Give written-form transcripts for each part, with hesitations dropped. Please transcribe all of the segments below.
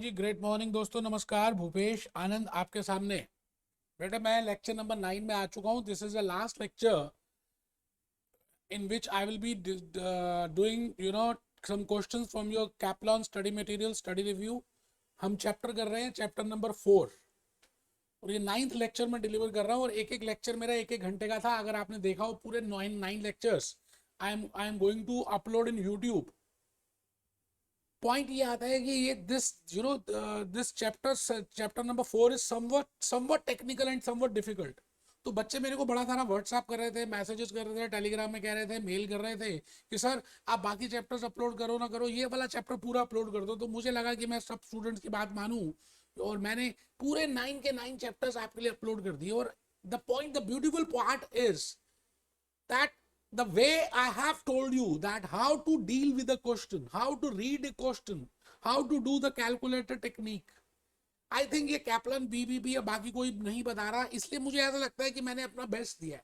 जी great morning दोस्तों, नमस्कार। भूपेश आनंद आपके सामने। बेटा मैं लेक्चर नंबर 9 में आ चुका हूँ। This is the last lecture in which I will be doing some questions from your Kaplan study material study review. हम चैप्टर कर रहे हैं चैप्टर नंबर 4 और ये 9th लेक्चर में डिलीवर कर रहा हूँ। और एक एक लेक्चर मेरा एक एक घंटे का था। अगर आपने देखा हो पूरे 9 lectures I am going to upload in YouTube. Point ये आता है कि ये this chapter number 4 is somewhat technical and somewhat difficult. तो बच्चे मेरे को बड़ा सारा व्हाट्सएप कर रहे थे, मैसेजेस कर रहे थे, टेलीग्राम में कह रहे थे, मेल कर रहे थे कि सर आप बाकी चैप्टर्स अपलोड करो ना करो, ये वाला चैप्टर पूरा अपलोड कर दो। तो मुझे लगा कि मैं सब स्टूडेंट्स की बात मानूं और मैंने पूरे 9 के 9 चैप्टर्स आपके लिए अपलोड कर दिए। और the beautiful part is that the way I have told you that how to deal with a question, how to read a question, how to do the calculator technique, I think ये Kaplan BBB या बाकी कोई नहीं बता रहा। इसलिए मुझे ऐसा लगता है कि मैंने अपना बेस्ट दिया है।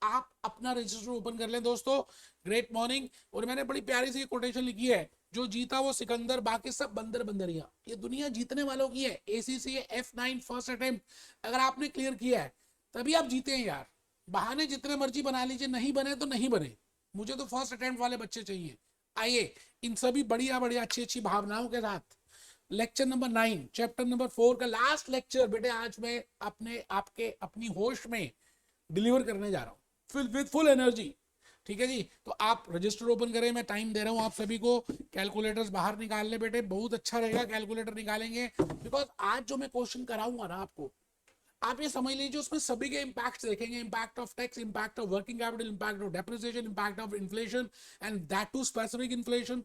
आप अपना रजिस्टर ओपन कर लें दोस्तों। Great morning. और मैंने बड़ी प्यारी सी कोटेशन लिखी है, जो जीता वो सिकंदर, बाकी सब बंदर बंदरिया। ये दुनिया जीतने वालों की है। ACCA F9 फर्स्ट अटेम्प्ट अगर आपने क्लियर किया है तभी आप जीते हैं यार। बहाने जितने मर्जी बना लीजिए, नहीं बने तो नहीं बने, मुझे तो फर्स्ट अटेम्प्ट वाले बच्चे चाहिए। आइए इन सभी बढ़िया बढ़िया अच्छी अच्छी भावनाओं के साथ लेक्चर नंबर 9 चैप्टर नंबर 4 का लास्ट लेक्चर बेटे आज मैं अपने आपके अपनी होश में डिलीवर करने जा रहा हूँ विद फुल एनर्जी। ठीक है जी। तो आप रजिस्टर ओपन करें, मैं टाइम दे रहा हूँ आप सभी को। कैलकुलेटर्स बाहर निकाल ले बेटे, बहुत अच्छा रहेगा कैलकुलेटर निकालेंगे। बिकॉज आज जो मैं क्वेश्चन कराऊंगा ना आपको, आप ये समझ लीजिए उसमें सभी के इंपैक्ट देखेंगे। Impact of tax, impact of working capital, impact of depreciation, impact of inflation and that too specific inflation.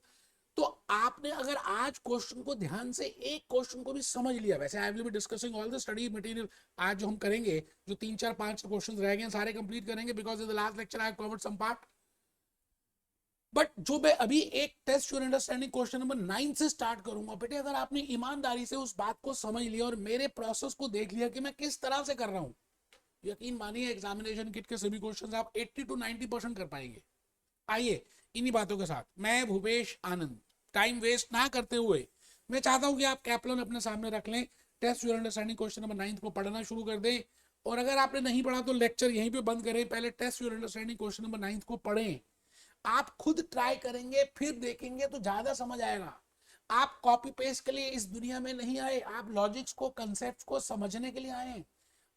तो आपने अगर आज क्वेश्चन को ध्यान से एक क्वेश्चन को भी समझ लिया, वैसे आई will be discussing all the study material आज जो हम करेंगे, जो 3 4 5 क्वेश्चन रह गए सारे कंप्लीट करेंगे because in the last lecture I have covered some part. But जो मैं अभी एक test your understanding question number 9 से स्टार्ट करूंगा बेटे, अगर आपने ईमानदारी से उस बात को समझ लिया और मेरे प्रोसेस को देख लिया कि मैं किस तरह से कर रहा हूं, यकीन मानिए एग्जामिनेशन किट के सभी क्वेश्चन आप 80 to 90% कर पाएंगे। आइए इन्हीं बातों के साथ मैं भूपेश आनंद टाइम वेस्ट ना करते हुए मैं चाहता हूं कि आप कैप्लन अपने सामने रख लें। Test your understanding question number 9 को पढ़ना शुरू कर दें। और अगर आपने नहीं पढ़ा तो लेक्चर यहीं पे बंद करें, पहले test your understanding question number 9 को पढ़ें। आप खुद ट्राई करेंगे फिर देखेंगे तो ज्यादा समझ आएगा। आप कॉपी पेस्ट के लिए इस दुनिया में नहीं आए, आप लॉजिक्स को कंसेप्ट को समझने के लिए आए।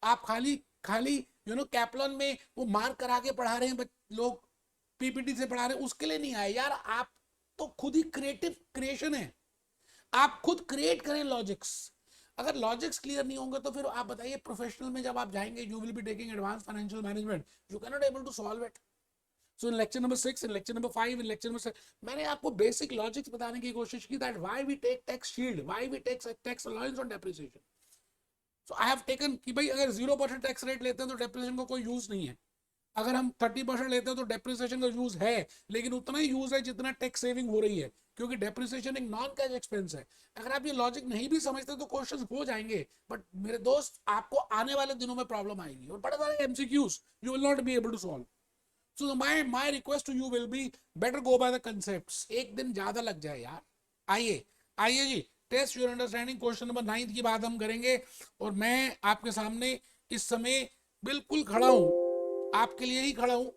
आप खाली खाली कैप्लन में वो मार्क करा के पढ़ा रहे हैं लोग, पीपीटी से पढ़ा रहे हैं, उसके लिए नहीं आए यार। आप तो खुद ही क्रिएटिव क्रिएशन है, आप खुद क्रिएट करें लॉजिक्स। अगर लॉजिक्स क्लियर नहीं होंगे तो फिर आप बताइए प्रोफेशनल में जब आप जाएंगे, you will be taking advance financial management, you can not able to solve it. So in lecture number 6, in lecture number 5, in lecture number 7 मैंने आपको बेसिक लॉजिक्स बताने की कोशिश की, that why we take tax shield, why we take tax allowance on depreciation. So I have taken कि भाई अगर 0% tax rate लेते हैं तो डेप्रिसिएशन का कोई यूज नहीं है। अगर हम 30% लेते हैं तो डेप्रिसिएशन का यूज है, लेकिन उतना ही यूज है जितना टैक्स सेविंग हो रही है, क्योंकि डेप्रिसिएशन एक नॉन कैश एक्सपेंस है। अगर आप ये लॉजिक नहीं भी समझते तो क्वेश्चंस हो जाएंगे, बट मेरे दोस्त आपको आने वाले दिनों में प्रॉब्लम आएगी और बड़े सारे MCQs you will not be able to solve. So my request to you will be better go by the concepts। एक दिन ज्यादा लग जाए यार। आइए आइए जी, test your understanding question number 9 की बात हम करेंगे। और मैं आपके सामने इस समय बिल्कुल खड़ा हूं, आपके लिए ही खड़ा हूं,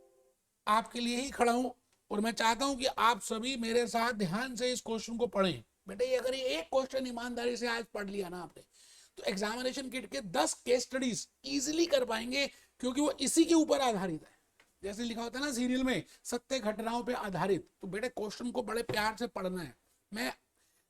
आपके लिए ही खड़ा हूं। और मैं चाहता हूं कि आप सभी मेरे साथ ध्यान से इस क्वेश्चन को पढ़ें। बेटे अगर ये एक क्वेश्चन ईमानदारी से आज पढ़ लिया ना आपने, तो एग्जामिनेशन किट के 10 केस स्टडीज इजीली कर पाएंगे, क्योंकि वो इसी के ऊपर आधारित है। जैसे लिखा होता है ना सीरियल में, सत्य घटनाओं पे आधारित। तो बेटे क्वेश्चन को बड़े प्यार से पढ़ना है। मैं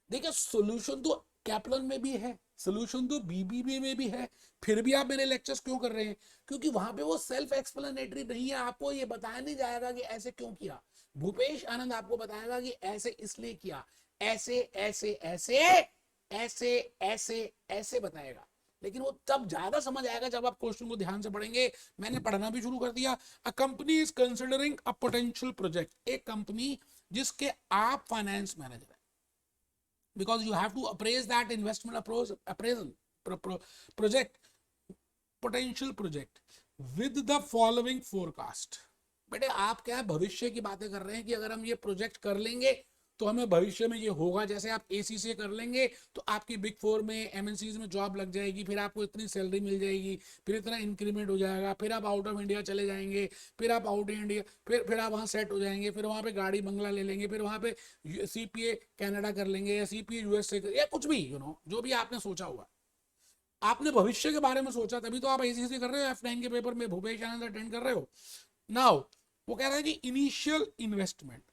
देखिए सोल्यूशन तो कैप्लन में भी है, सोल्यूशन तो बीबीबी में भी है, फिर भी आप मेरे लेक्चर्स क्यों कर रहे हैं? क्योंकि वहां पे वो सेल्फ एक्सप्लेनेटरी नहीं है। आपको ये बताया नहीं जाएगा कि ऐसे क्यों किया। भूपेश आनंद आपको बताएगा कि ऐसे इसलिए किया, ऐसे ऐसे ऐसे ऐसे ऐसे ऐसे बताएगा। लेकिन वो तब ज्यादा समझ आएगा जब आप क्वेश्चन को ध्यान से पढ़ेंगे। मैंने पढ़ना भी शुरू कर दिया। A company is considering a potential project, एक कंपनी जिसके आप फाइनेंस मैनेजर है, because you have to appraise that investment appraisal project, potential project with the following forecast। बेटे आप क्या भविष्य की बातें कर रहे हैं कि अगर हम ये प्रोजेक्ट कर लेंगे तो हमें भविष्य में ये होगा, जैसे आप ACCA कर लेंगे तो आपकी बिग 4 में MNCs में जॉब लग जाएगी, फिर आपको इतनी सैलरी मिल जाएगी, फिर इतना इंक्रीमेंट हो जाएगा, फिर आप आउट ऑफ इंडिया चले जाएंगे, फिर आप आउट इंडिया फिर आप वहाँ सेट हो जाएंगे, फिर वहाँ पे गाड़ी बंगला ले लेंगे, फिर वहाँ पे CPA कनाडा कर लेंगे या CPA USA या कुछ भी जो भी आपने सोचा हुआ, आपने भविष्य के बारे में सोचा, तभी तो आप ACCA कर रहे हो, F9 के पेपर में भूपेश आनंद अटेंड कर रहे हो। नाउ वो कह रहा है कि इनिशियल इन्वेस्टमेंट,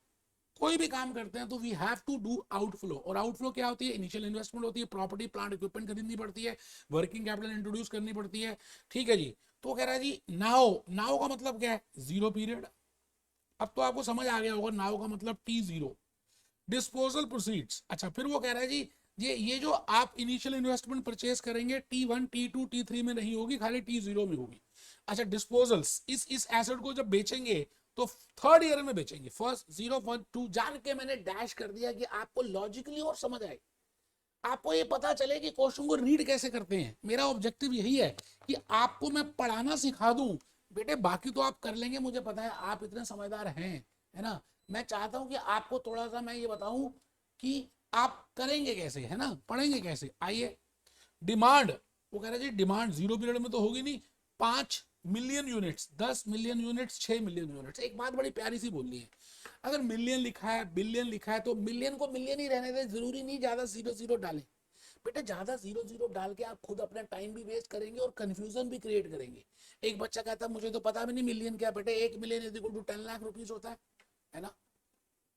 कोई भी काम करते हैं तो we have to do outflow, और आउटफ्लो क्या होती है? इनिशियल इन्वेस्टमेंट होती है, प्रॉपर्टी प्लांट इक्विपमेंट खरीदनी पड़ती है, वर्किंग कैपिटल इंट्रोड्यूस करनी पड़ती है, ठीक है जी। तो कह रहा है जी नाउ, नाउ का मतलब क्या है? Zero period. अब तो आपको समझ आ गया होगा नाउ का मतलब T0। डिस्पोजल प्रोसीड्स, अच्छा फिर वो कह रहा है जी ये जो आप इनिशियल इन्वेस्टमेंट परचेज करेंगे T1 T2 T3 में नहीं होगी, खाली T0 में होगी। अच्छा डिस्पोजल्स, इस एसेट को जब बेचेंगे तो थर्ड ईयर में बेचेंगे। फर्स्ट 0 1 2 जान के मैंने डैश कर दिया कि आपको लॉजिकली और समझ आए, आपको ये पता चले कि क्वेश्चन को रीड कैसे करते हैं। मेरा ऑब्जेक्टिव यही है कि आपको मैं पढ़ाना सिखा दूं, बेटे बाकी तो आप कर लेंगे, मुझे पता है आप इतने समझदार हैं, है ना। मैं चाहता हूं कि आपको थोड़ा सा मैं ये बताऊं कि आप करेंगे कैसे, है ना, पढ़ेंगे कैसे। आइए डिमांड, वो कह रहे जी डिमांड जीरो पीरियड में तो होगी नहीं, 5 million units, 10 million units, 6 million units. एक बात बड़ी प्यारी सी बोलनी है, अगर मिलियन लिखा है, बिलियन लिखा है, तो मिलियन को मिलियन ही रहने दें, जरूरी नहीं ज्यादा जीरो जीरो डालें। बेटा ज्यादा जीरो जीरो डाल के आप खुद अपना टाइम भी वेस्ट करेंगे और कंफ्यूजन भी क्रिएट करेंगे। एक बच्चा कहता है मुझे तो पता भी नहीं मिलियन क्या, बेटे 1 million is equal to 10 lakh rupees होता है ना।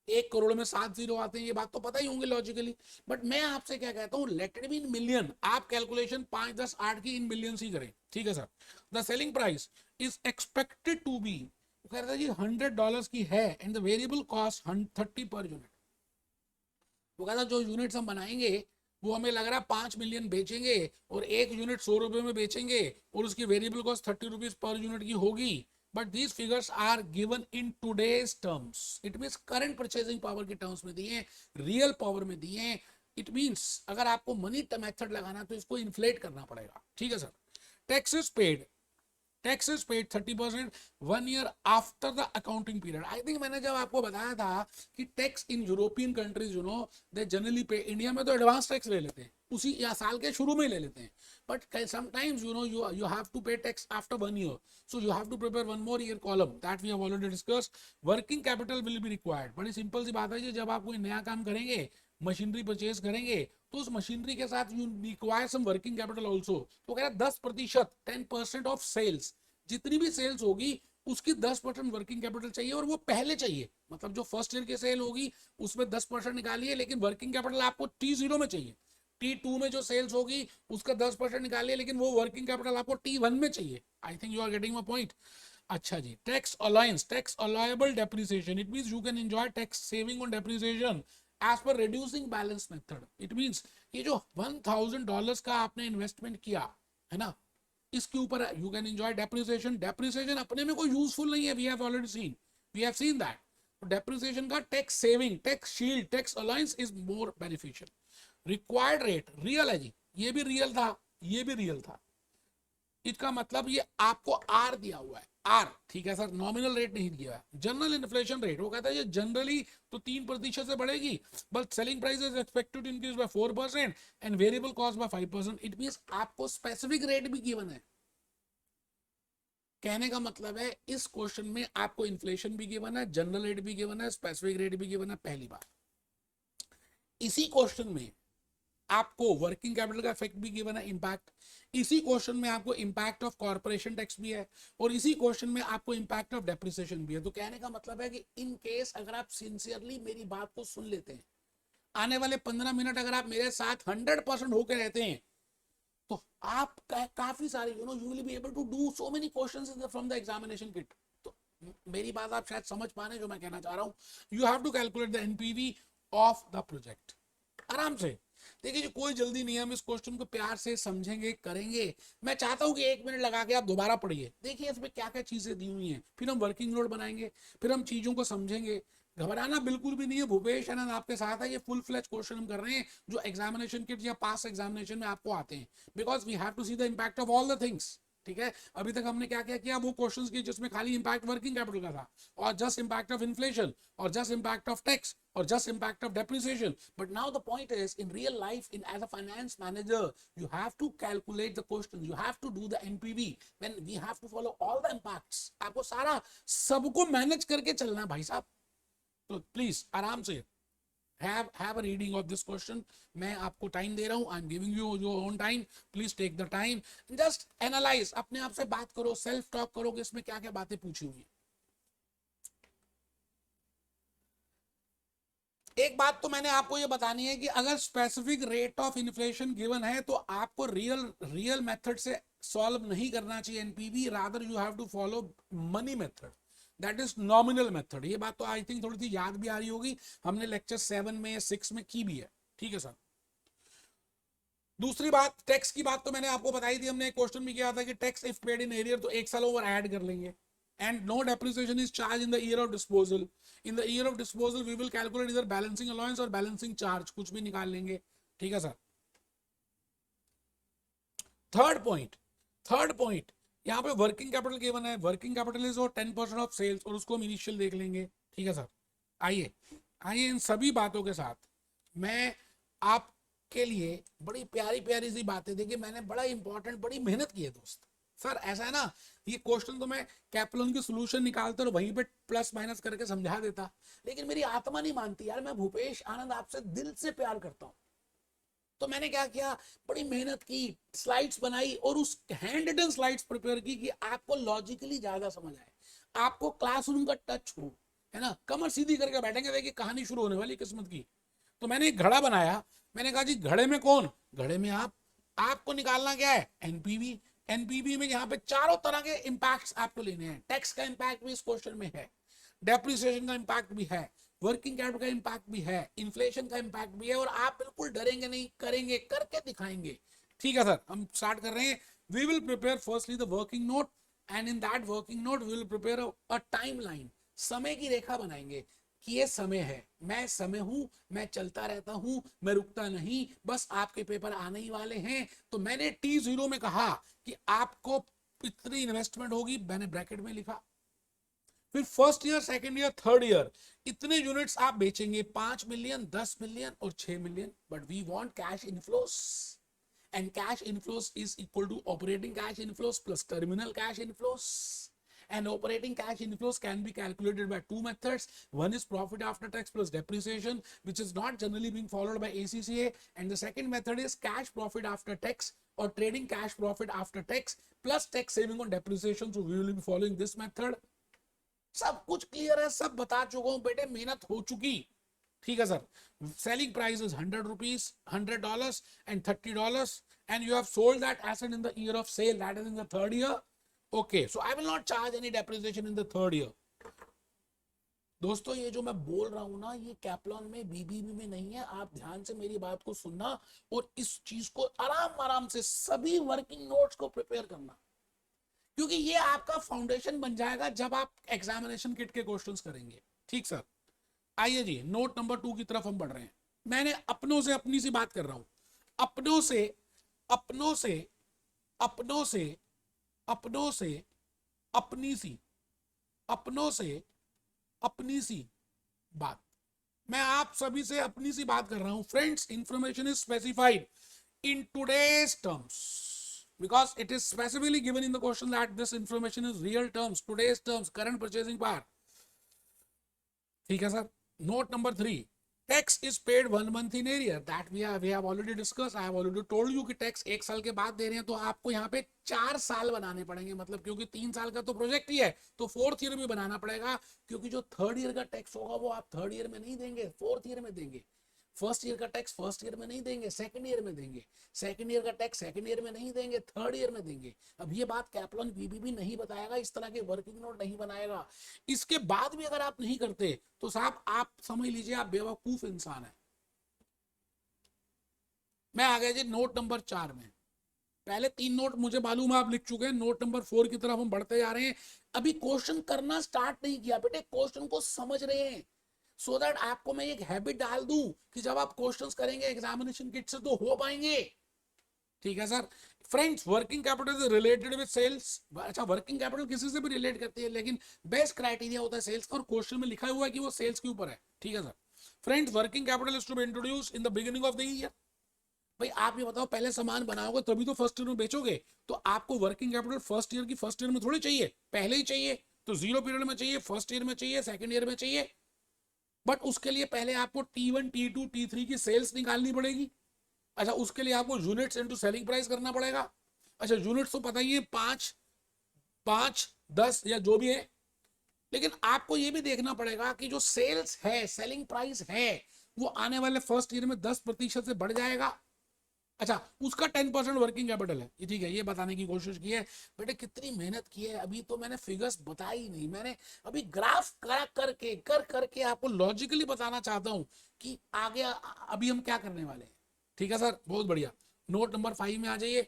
1 करोड़ में 7 जीरो आते हैं, ये बात तो पता ही होंगे लॉजिकली। बट मैं आपसे क्या कहता हूँ, let it be in million, आप कैलकुलेशन 5 10 8 की इन मिलियन ही करें, ठीक है sir. The selling price is expected to be, कह रहा था जी $100 की है, and the variable cost 30 per unit. वो कहता जो यूनिट्स हम बनाएंगे वो हमें लग रहा है 5 मिलियन बेचेंगे, और 1 यूनिट 100 रुपए में बेचेंगे, और उसकी variable cost 30 rupees per unit की होगी। But these figures are given in today's terms, it means current purchasing power के टर्म्स में दिए, रियल पावर में दिए। इट मीन्स अगर आपको मनी मेथड लगाना तो इसको इन्फ्लेट करना पड़ेगा, ठीक है sir. Taxes paid, taxes paid 30% 1 year after the accounting period. I think मैंने जब आपको बताया था कि tax in European countries they generally पे, इंडिया में तो एडवांस टैक्स ले लेते हैं, उसी या साल के शुरू में ही ले लेते हैं, but sometimes you have to pay tax after 1 year, so you have to prepare 1 more year column that we have already discussed. Working capital will be required, बड़ी सिंपल सी बात है, जब आप कोई नया काम करेंगे, मशीनरी परचेज करेंगे, तो उस मशीनरी के साथ you require some working capital also. तो कह रहा 10%, 10% ऑफ सेल्स, जितनी भी सेल्स होगी उसकी 10% वर्किंग कैपिटल चाहिए, और वो पहले चाहिए, मतलब जो फर्स्ट ईयर की सेल होगी उसमें 10% निकालिए, लेकिन वर्किंग कैपिटल आपको T0 में चाहिए। T2 में जो सेल्स होगी उसका 10% निकालिए, लेकिन वो वर्किंग कैपिटल आपको T1 में चाहिए। I think you are getting my point. अच्छा जी, tax allowance, tax allowable depreciation, it means you can enjoy tax saving on depreciation as per reducing balance method. It means ये जो $1000 का आपने investment किया है ना, इसके ऊपर you can enjoy depreciation. Depreciation अपने में कोई यूजफुल नहीं है, we have already seen, we have seen that. Depreciation का tax saving, tax shield, tax allowance is more beneficial. Required rate, real है जी, ये भी रियल था, ये भी रियल था। इसका मतलब ये आपको आर दिया हुआ है, आर, ठीक है सर, नॉमिनल रेट नहीं दिया है। जनरल इन्फ्लेशन रेट, वो कहता है ये जनरली तो 3% से बढ़ेगी, but selling price is expected to increase by 4% and variable cost by 5%। It means आपको स्पेसिफिक रेट भी गिवन है। कहने का मतलब है इस क्वेश्चन में आपको इन्फ्लेशन भी गिवन है, जनरल रेट भी गिवन है, स्पेसिफिक रेट भी गिवन है, पहली बात। इसी क्वेश्चन में आपको वर्किंग कैपिटल का इफेक्ट भी गिवन है, इंपैक्ट। इसी क्वेश्चन में आपको इंपैक्ट ऑफ कॉर्पोरेशन टैक्स भी है, और इसी क्वेश्चन में आपको इंपैक्ट ऑफ डेप्रिसिएशन भी है। तो कहने का मतलब है कि इन केस अगर आप सिंसियरली मेरी बात को सुन लेते हैं, आने वाले 15 मिनट अगर आप मेरे साथ 100% होकर रहते हैं, तो आप काफी सारे you will be able to do so many questions from the examination kit. तो मेरी बात आप शायद समझ पा रहे हैं जो मैं कहना चाह रहा हूं। You have to calculate the NPV of the project, आराम से। देखिए कोई जल्दी नहीं है, हम इस क्वेश्चन को प्यार से समझेंगे, करेंगे। मैं चाहता हूं कि 1 मिनट लगा के आप दोबारा पढ़िए, देखिए इसमें क्या क्या चीजें दी हुई हैं, फिर हम वर्किंग नोट बनाएंगे, फिर हम चीजों को समझेंगे। घबराना बिल्कुल भी नहीं है, भूपेश आनंद आपके साथ है। ये फुल फ्लेज क्वेश्चन हम कर रहे हैं जो एग्जामिनेशन किट या पास एग्जामिनेशन में आपको आते हैं, because we have to see the impact of all the things. ठीक है, अभी तक हमने क्या क्या किया, वो क्वेश्चंस किए जिसमें खाली इंपैक्ट वर्किंग कैपिटल का था, और जस्ट इंपैक्ट ऑफ इन्फ्लेशन, और जस्ट इंपैक्ट ऑफ टैक्स, और just impact of depreciation. But now the point is, in real life, in as a finance manager, you have to calculate the questions, you have to do the NPV, then we have to follow all the impacts. आपको सारा सबको manage करके चलना है भाई साहब. तो please आराम से have a reading of this question. मैं आपको टाइम दे रहा हूं, I'm giving you your own time. Please take the time, just analyze, अपने आप से बात करो, सेल्फ टॉक करो कि इसमें क्या क्या बातें पूछी हुई. एक बात तो मैंने आपको ये बतानी है कि अगर specific rate of inflation given है तो आपको रियल मेथड से सॉल्व नहीं करना चाहिए NPV, rather you have to follow money method, that is nominal method. ये बात तो आई थिंक थोड़ी सी याद भी आ रही होगी, हमने लेक्चर 7 में 6 में की भी है. ठीक है सर. दूसरी बात, टैक्स की बात तो मैंने आपको बताई थी, हमने एक क्वेश्चन भी किया था कि tax if paid in arrear, तो एक साल ओवर ऐड कर लेंगे. And no depreciation is charged in the year of disposal. In the year of disposal, we will calculate either balancing allowance or balancing charge. कुछ भी निकाल लेंगे. ठीक है सर. थर्ड पॉइंट यहाँ पे वर्किंग कैपिटल गिवन है. Working capital is 10% of sales, और उसको हम इनिशियल देख लेंगे. ठीक है सर. आइए इन सभी बातों के साथ मैं आपके लिए बड़ी प्यारी प्यारी सी बातें, देखिए मैंने बड़ा इंपॉर्टेंट, बड़ी मेहनत की है दोस्त. सर ऐसा है ना, ये क्वेश्चन तो मैं कैप्लन की सोल्यूशन निकालता और वहीं पे प्लस माइनस करके समझा देता, लेकिन मेरी आत्मा नहीं मानती यार. मैं भूपेश आनंद आपसे दिल से प्यार करता हूं. तो मैंने क्या किया, बड़ी मेहनत की, स्लाइड्स बनाई, और उस हैंड रिटन स्लाइड्स प्रिपेयर की कि आपको लॉजिकली ज्यादा समझ आए, आपको क्लासरूम का टच हो, है ना. कमर सीधी करके बैठेंगे, देखिए कहानी शुरू होने वाली किस्मत की. तो मैंने एक घड़ा बनाया. मैंने कहा जी घड़े में कौन, घड़े में आपको निकालना क्या है, एनपीवी. एनपीवी में यहाँ पे चारों तरह के इंपैक्ट्स आपको लेने हैं. टैक्स का इंपैक्ट भी इस क्वेश्चन में है, डेप्रिसिएशन का इंपैक्ट भी है, वर्किंग कैपिटल का इंपैक्ट भी है, इन्फ्लेशन का इंपैक्ट भी है, और आप बिल्कुल डरेंगे नहीं, करेंगे, करके दिखाएंगे. ठीक है सर, हम स्टार्ट कर रहे हैं. We will prepare firstly the working note, and in that working note we will prepare a timeline. समय की रेखा बनाएंगे कि ये समय है, मैं समय हूं, मैं चलता रहता हूं, मैं रुकता नहीं, बस आपके पेपर आने ही वाले हैं. तो मैंने T0 में कहा कि आपको इतनी इन्वेस्टमेंट होगी, मैंने ब्रैकेट में लिखा. फिर first year, second year, third year, इतने यूनिट्स आप बेचेंगे, 5 मिलियन, 10 मिलियन और 6 million. But we want cash inflows, and cash inflows is equal to operating cash inflows plus terminal cash inflows. And operating cash inflows can be calculated by two methods. One is profit after tax plus depreciation, which is not generally being followed by ACCA. And the second method is cash profit after tax, or trading cash profit after tax plus tax saving on depreciation. So we will be following this method. सब कुछ clear है, सब बता चुका हूं बेटे, मेहनत हो चुकी. ठीक है sir. Selling price is $100, $100 and $30, and you have sold that asset in the year of sale, that is in the third year. Okay, so I will not charge any depreciation in the third year. दोस्तों ये जो मैं बोल रहा हूं ना, ये कैप्लॉन में, बीबीबी में नहीं है. आप ध्यान से मेरी बात को सुनना, और इस चीज को आराम से सभी वर्किंग नोट्स को प्रिपेयर करना, क्योंकि ये आपका फाउंडेशन बन जाएगा जब आप एग्जामिनेशन किट के क्वेश्चंस करेंगे. ठीक सर. आइए जी, नोट नंबर 2 की तरफ हम बढ़ रहे हैं. मैंने अपनों से अपनी सी बात कर रहा हूं, अपनों से अपनी सी बात. मैं आप सभी से अपनी सी बात कर रहा हूं. Friends, information is specified in today's terms, because it is specifically given in the question that this information is real terms, today's terms, current purchasing power. ठीक है sir. Note number 3, tax is paid 1 month in arrear, that we have already discussed. I have already told you कि tax 1 साल के बाद दे रहे हैं, तो आपको यहाँ पे 4 साल बनाने पड़ेंगे, मतलब क्योंकि 3 साल का तो प्रोजेक्ट ही है, तो 4th ईयर में बनाना पड़ेगा, क्योंकि जो 3rd ईयर का टैक्स होगा वो आप 3rd ईयर में नहीं देंगे, 4th ईयर में देंगे. फर्स्ट ईयर का टैक्स फर्स्ट ईयर में नहीं देंगे, सेकंड ईयर में देंगे. सेकंड ईयर का टैक्स सेकंड ईयर में नहीं देंगे, थर्ड ईयर में देंगे. अब ये बात कैप्लॉन बीबीबी नहीं बताएगा, इस तरह के वर्किंग नोट नहीं बनाएगा. इसके बाद भी अगर आप नहीं करते तो साहब आप समझ लीजिए आप बेवकूफ इंसान है. मैं आ गया जी नोट नंबर 4 में. पहले 3 नोट मुझे मालूम है आप लिख चुके हैं, नोट नंबर 4 की तरफ हम बढ़ते जा रहे हैं. अभी क्वेश्चन करना स्टार्ट नहीं किया बेटे, क्वेश्चन को समझ रहे हैं, सो दैट आपको मैं एक हैबिट डाल दूं कि जब आप क्वेश्चंस करेंगे एग्जामिनेशन किट से तो हो पाएंगे. ठीक है sir. Friends working capital is related with sales. अच्छा वर्किंग कैपिटल किसी से भी रिलेट करती है, लेकिन बेस्ट क्राइटेरिया होता है सेल्स का, और क्वेश्चन में लिखा हुआ है कि वो सेल्स के ऊपर है। ठीक है sir. Friends working capital is to be introduce in the beginning of the year. भाई आप ये बताओ, पहले सामान बनाओगे तभी तो फर्स्ट ईयर में बेचोगे, तो आपको वर्किंग कैपिटल फर्स्ट ईयर में थोड़ी चाहिए, पहले ही चाहिए। तो जीरो पीरियड में चाहिए, फर्स्ट ईयर में चाहिए, सेकंड ईयर में चाहिए। बट उसके लिए पहले आपको T1 T2 T3 की सेल्स निकालनी पड़ेगी। अच्छा उसके लिए आपको यूनिट्स इनटू सेलिंग प्राइस करना पड़ेगा। अच्छा यूनिट्स तो पता ही है, 5, 5, 10 या जो भी है, लेकिन आपको ये भी देखना पड़ेगा कि जो सेल्स है, सेलिंग प्राइस है, वो आने वाले फर्स्ट ईयर में 10% से बढ़ जाएगा। अच्छा उसका 10% वर्किंग कैपिटल है, ये ठीक है, ये बताने की कोशिश की है। बेटे कितनी मेहनत की है, अभी तो मैंने फिगर्स बताई नहीं, मैंने अभी ग्राफ करके आपको लॉजिकली बताना चाहता हूं कि आगे अभी हम क्या करने वाले हैं। ठीक है सर, बहुत बढ़िया। नोट नंबर 5 में आ जाइए।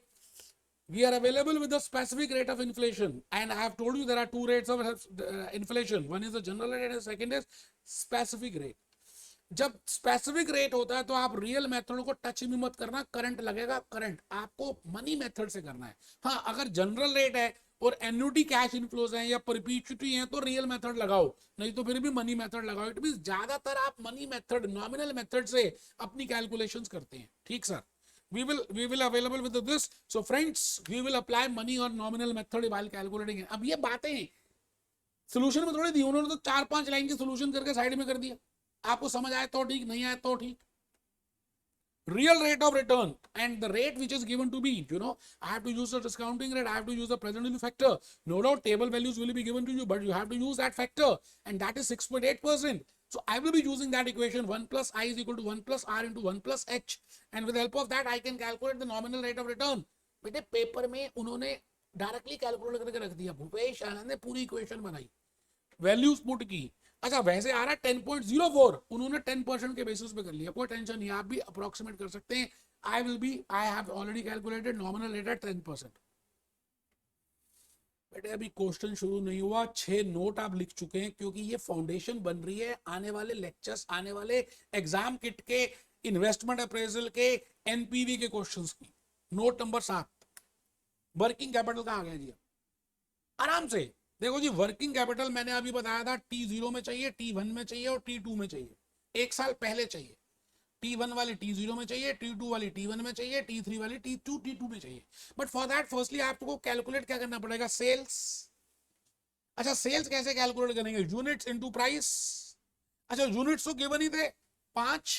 We are available with the specific rate of inflation, and I have told you there are two rates of inflation. One is the general rate and the second is specific rate. जब specific rate होता है तो आप real method को touch भी मत करना, current लगेगा, करंट आपको मनी मेथड से करना है। हाँ अगर जनरल रेट है और एन्युटी कैश इनफ्लोज है या परपीचुटी है तो रियल मेथड लगाओ, नहीं तो फिर भी मनी मेथड लगाओ। इट मींस ज्यादातर आप मनी मेथड, नॉमिनल मेथड से अपनी कैलकुलेशंस करते हैं। ठीक sir, we will available with this. So friends, we will apply money or nominal method while calculating it. अब ये बातें सोल्यूशन में थोड़ी दी उन्होंने, तो 4-5 लाइन की सोल्यूशन करके साइड में कर दिया। आपको समझ आए तो ठीक, नहीं आए तो ठीक। Real rate of return and the rate which is given to me, I have to use the discounting rate, I have to use the present value factor. No doubt table values will be given to you, but you have to use that factor, and that is 6.8%. So I will be using that equation 1 plus I is equal to 1 plus R into 1 plus H, and with the help of that I can calculate the nominal rate of return. बेटे paper में उन्होंने directly calculate करके रख दिया, भूपेश आनंद ने पूरी equation बनाई, values put की। अच्छा वैसे आ रहा है 10.04, उन्होंने 10% के बेसिस पे कर लिया, कोई टेंशन नहीं, आप भी अप्रोक्सीमेट कर सकते हैं। I have already calculated nominal rate at 10%। बेटे अभी क्वेश्चन शुरू नहीं हुआ, 6 नोट आप लिख चुके हैं, क्योंकि ये फाउंडेशन बन रही है आने वाले लेक्चर्स, आने वाले एग्जाम किट के, इन्वेस्टमेंट अप्रेजल के, एनपीवी के क्वेश्चंस की। नोट नंबर 7, वर्किंग कैपिटल कहाँ गया जी, आराम से देखो जी। वर्किंग कैपिटल मैंने अभी बताया था, T0 में चाहिए, T1 में चाहिए और T2 में चाहिए, एक साल पहले चाहिए। T1 वाली T0 में चाहिए, T2 वाली T1 में चाहिए, T3 वाली T2 में चाहिए। बट फॉर दैट फर्स्टली आपको कैलकुलेट क्या करना पड़ेगा, सेल्स। अच्छा सेल्स कैसे कैलकुलेट करेंगे, यूनिट्स इनटू प्राइस। अच्छा यूनिट्स तो गिवन ही थे 5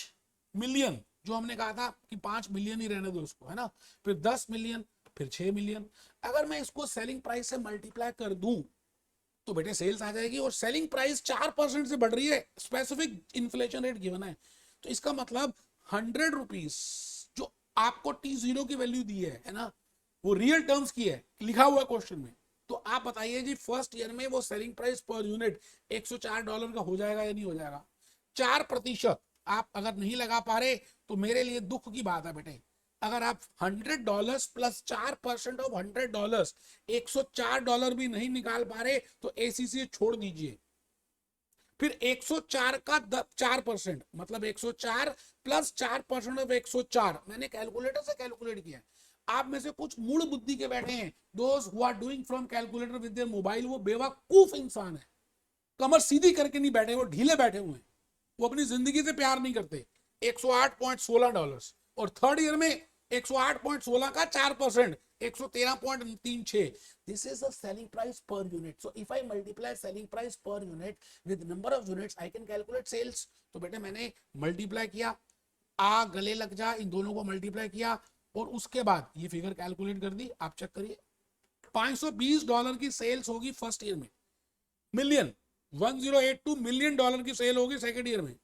मिलियन, जो हमने कहा था कि 5 मिलियन ही रहने दो उसको, है ना। फिर 10 मिलियन, फिर 6 मिलियन। अगर मैं इसको सेलिंग प्राइस से मल्टीप्लाई कर दूं तो बेटे सेल्स आ जाएगी, और सेलिंग प्राइस 4% से बढ़ रही है, स्पेसिफिक इन्फ्लेशन रेट गिवन है, तो इसका मतलब 100 रुपीज जो आपको T0 की वैल्यू दी है ना, वो रियल टर्म्स की है, लिखा हुआ क्वेश्चन में। तो आप बताइए जी फर्स्ट ईयर में वो सेलिंग प्राइस पर यूनिट $104 का हो जाएगा या नहीं हो जाएगा। 4% आप अगर नहीं लगा पा रहे तो मेरे लिए दुख की बात है बेटे। अगर आप $100 प्लस 4% ऑफ $100, $104 भी नहीं निकाल पा रहे तो ACCA छोड़ दीजिए। फिर 104 का 4%, मतलब 104 प्लस 4% ऑफ 104, मैंने कैलकुलेटर से कैलकुलेट किया। आप में से कुछ मूड बुद्धि के बैठे हैं, दोस्त who are doing from calculator with their mobile, वो बेवकूफ इंसान है, कमर सीधी करके नहीं बैठे, वो ढीले बैठे हुए हैं, वो अपनी जिंदगी से प्यार नहीं करते। $108.16 और थर्ड ईयर में 108.16 का 4%, 113.36। This is the selling price per unit. So if I multiply selling price per unit with number of units, I can calculate sales. तो बेटे मैंने मल्टीप्लाई किया, आ गले लग जा, इन दोनों को मल्टीप्लाई किया और उसके बाद ये फिगर कैलकुलेट कर दी। आप चेक करिए, $520 की सेल्स होगी फर्स्ट ईयर में, मिलियन 1082 मिलियन डॉलर की सेल होगी सेकेंड ईयर में,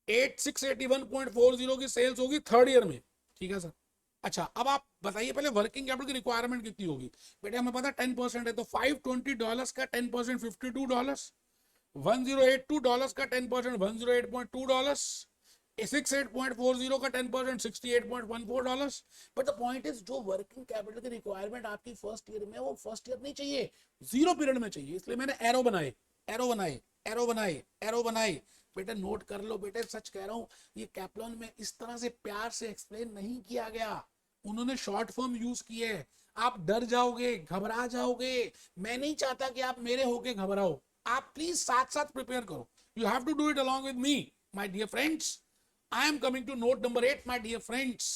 8681.40 की सेल्स होगी थर्ड ईयर में। ठीक है सर। अच्छा अब आप बताइए पहले वर्किंग कैपिटल की रिक्वायरमेंट कितनी होगी। बेटे हमें पता 10% है, तो $520 का 10% $52, $1082 का 10% $108.2, 68.40 का 10% $68.14। बट द पॉइंट इज जो वर्किंग कैपिटल की रिक्वायरमेंट आपकी फर्स्ट ईयर में, वो फर्स्ट ईयर नहीं चाहिए, जीरो पीरियड में चाहिए। इसलिए मैंने एरो बनाए, एरो बनाए, एरो बनाए, एरो बनाए। बेटे नोट कर लो बेटे, सच कह रहा हूं, ये कैप्लॉन में इस तरह से प्यार से एक्सप्लेन नहीं किया गया। उन्होंने शॉर्ट फॉर्म यूज किए है। आप डर जाओगे, घबरा जाओगे, मैं नहीं चाहता कि आप मेरे होके घबराओ। आप प्लीज साथ साथ प्रिपेयर करो। You have to do it along with me my dear friends. I am coming to note number 8, my dear friends.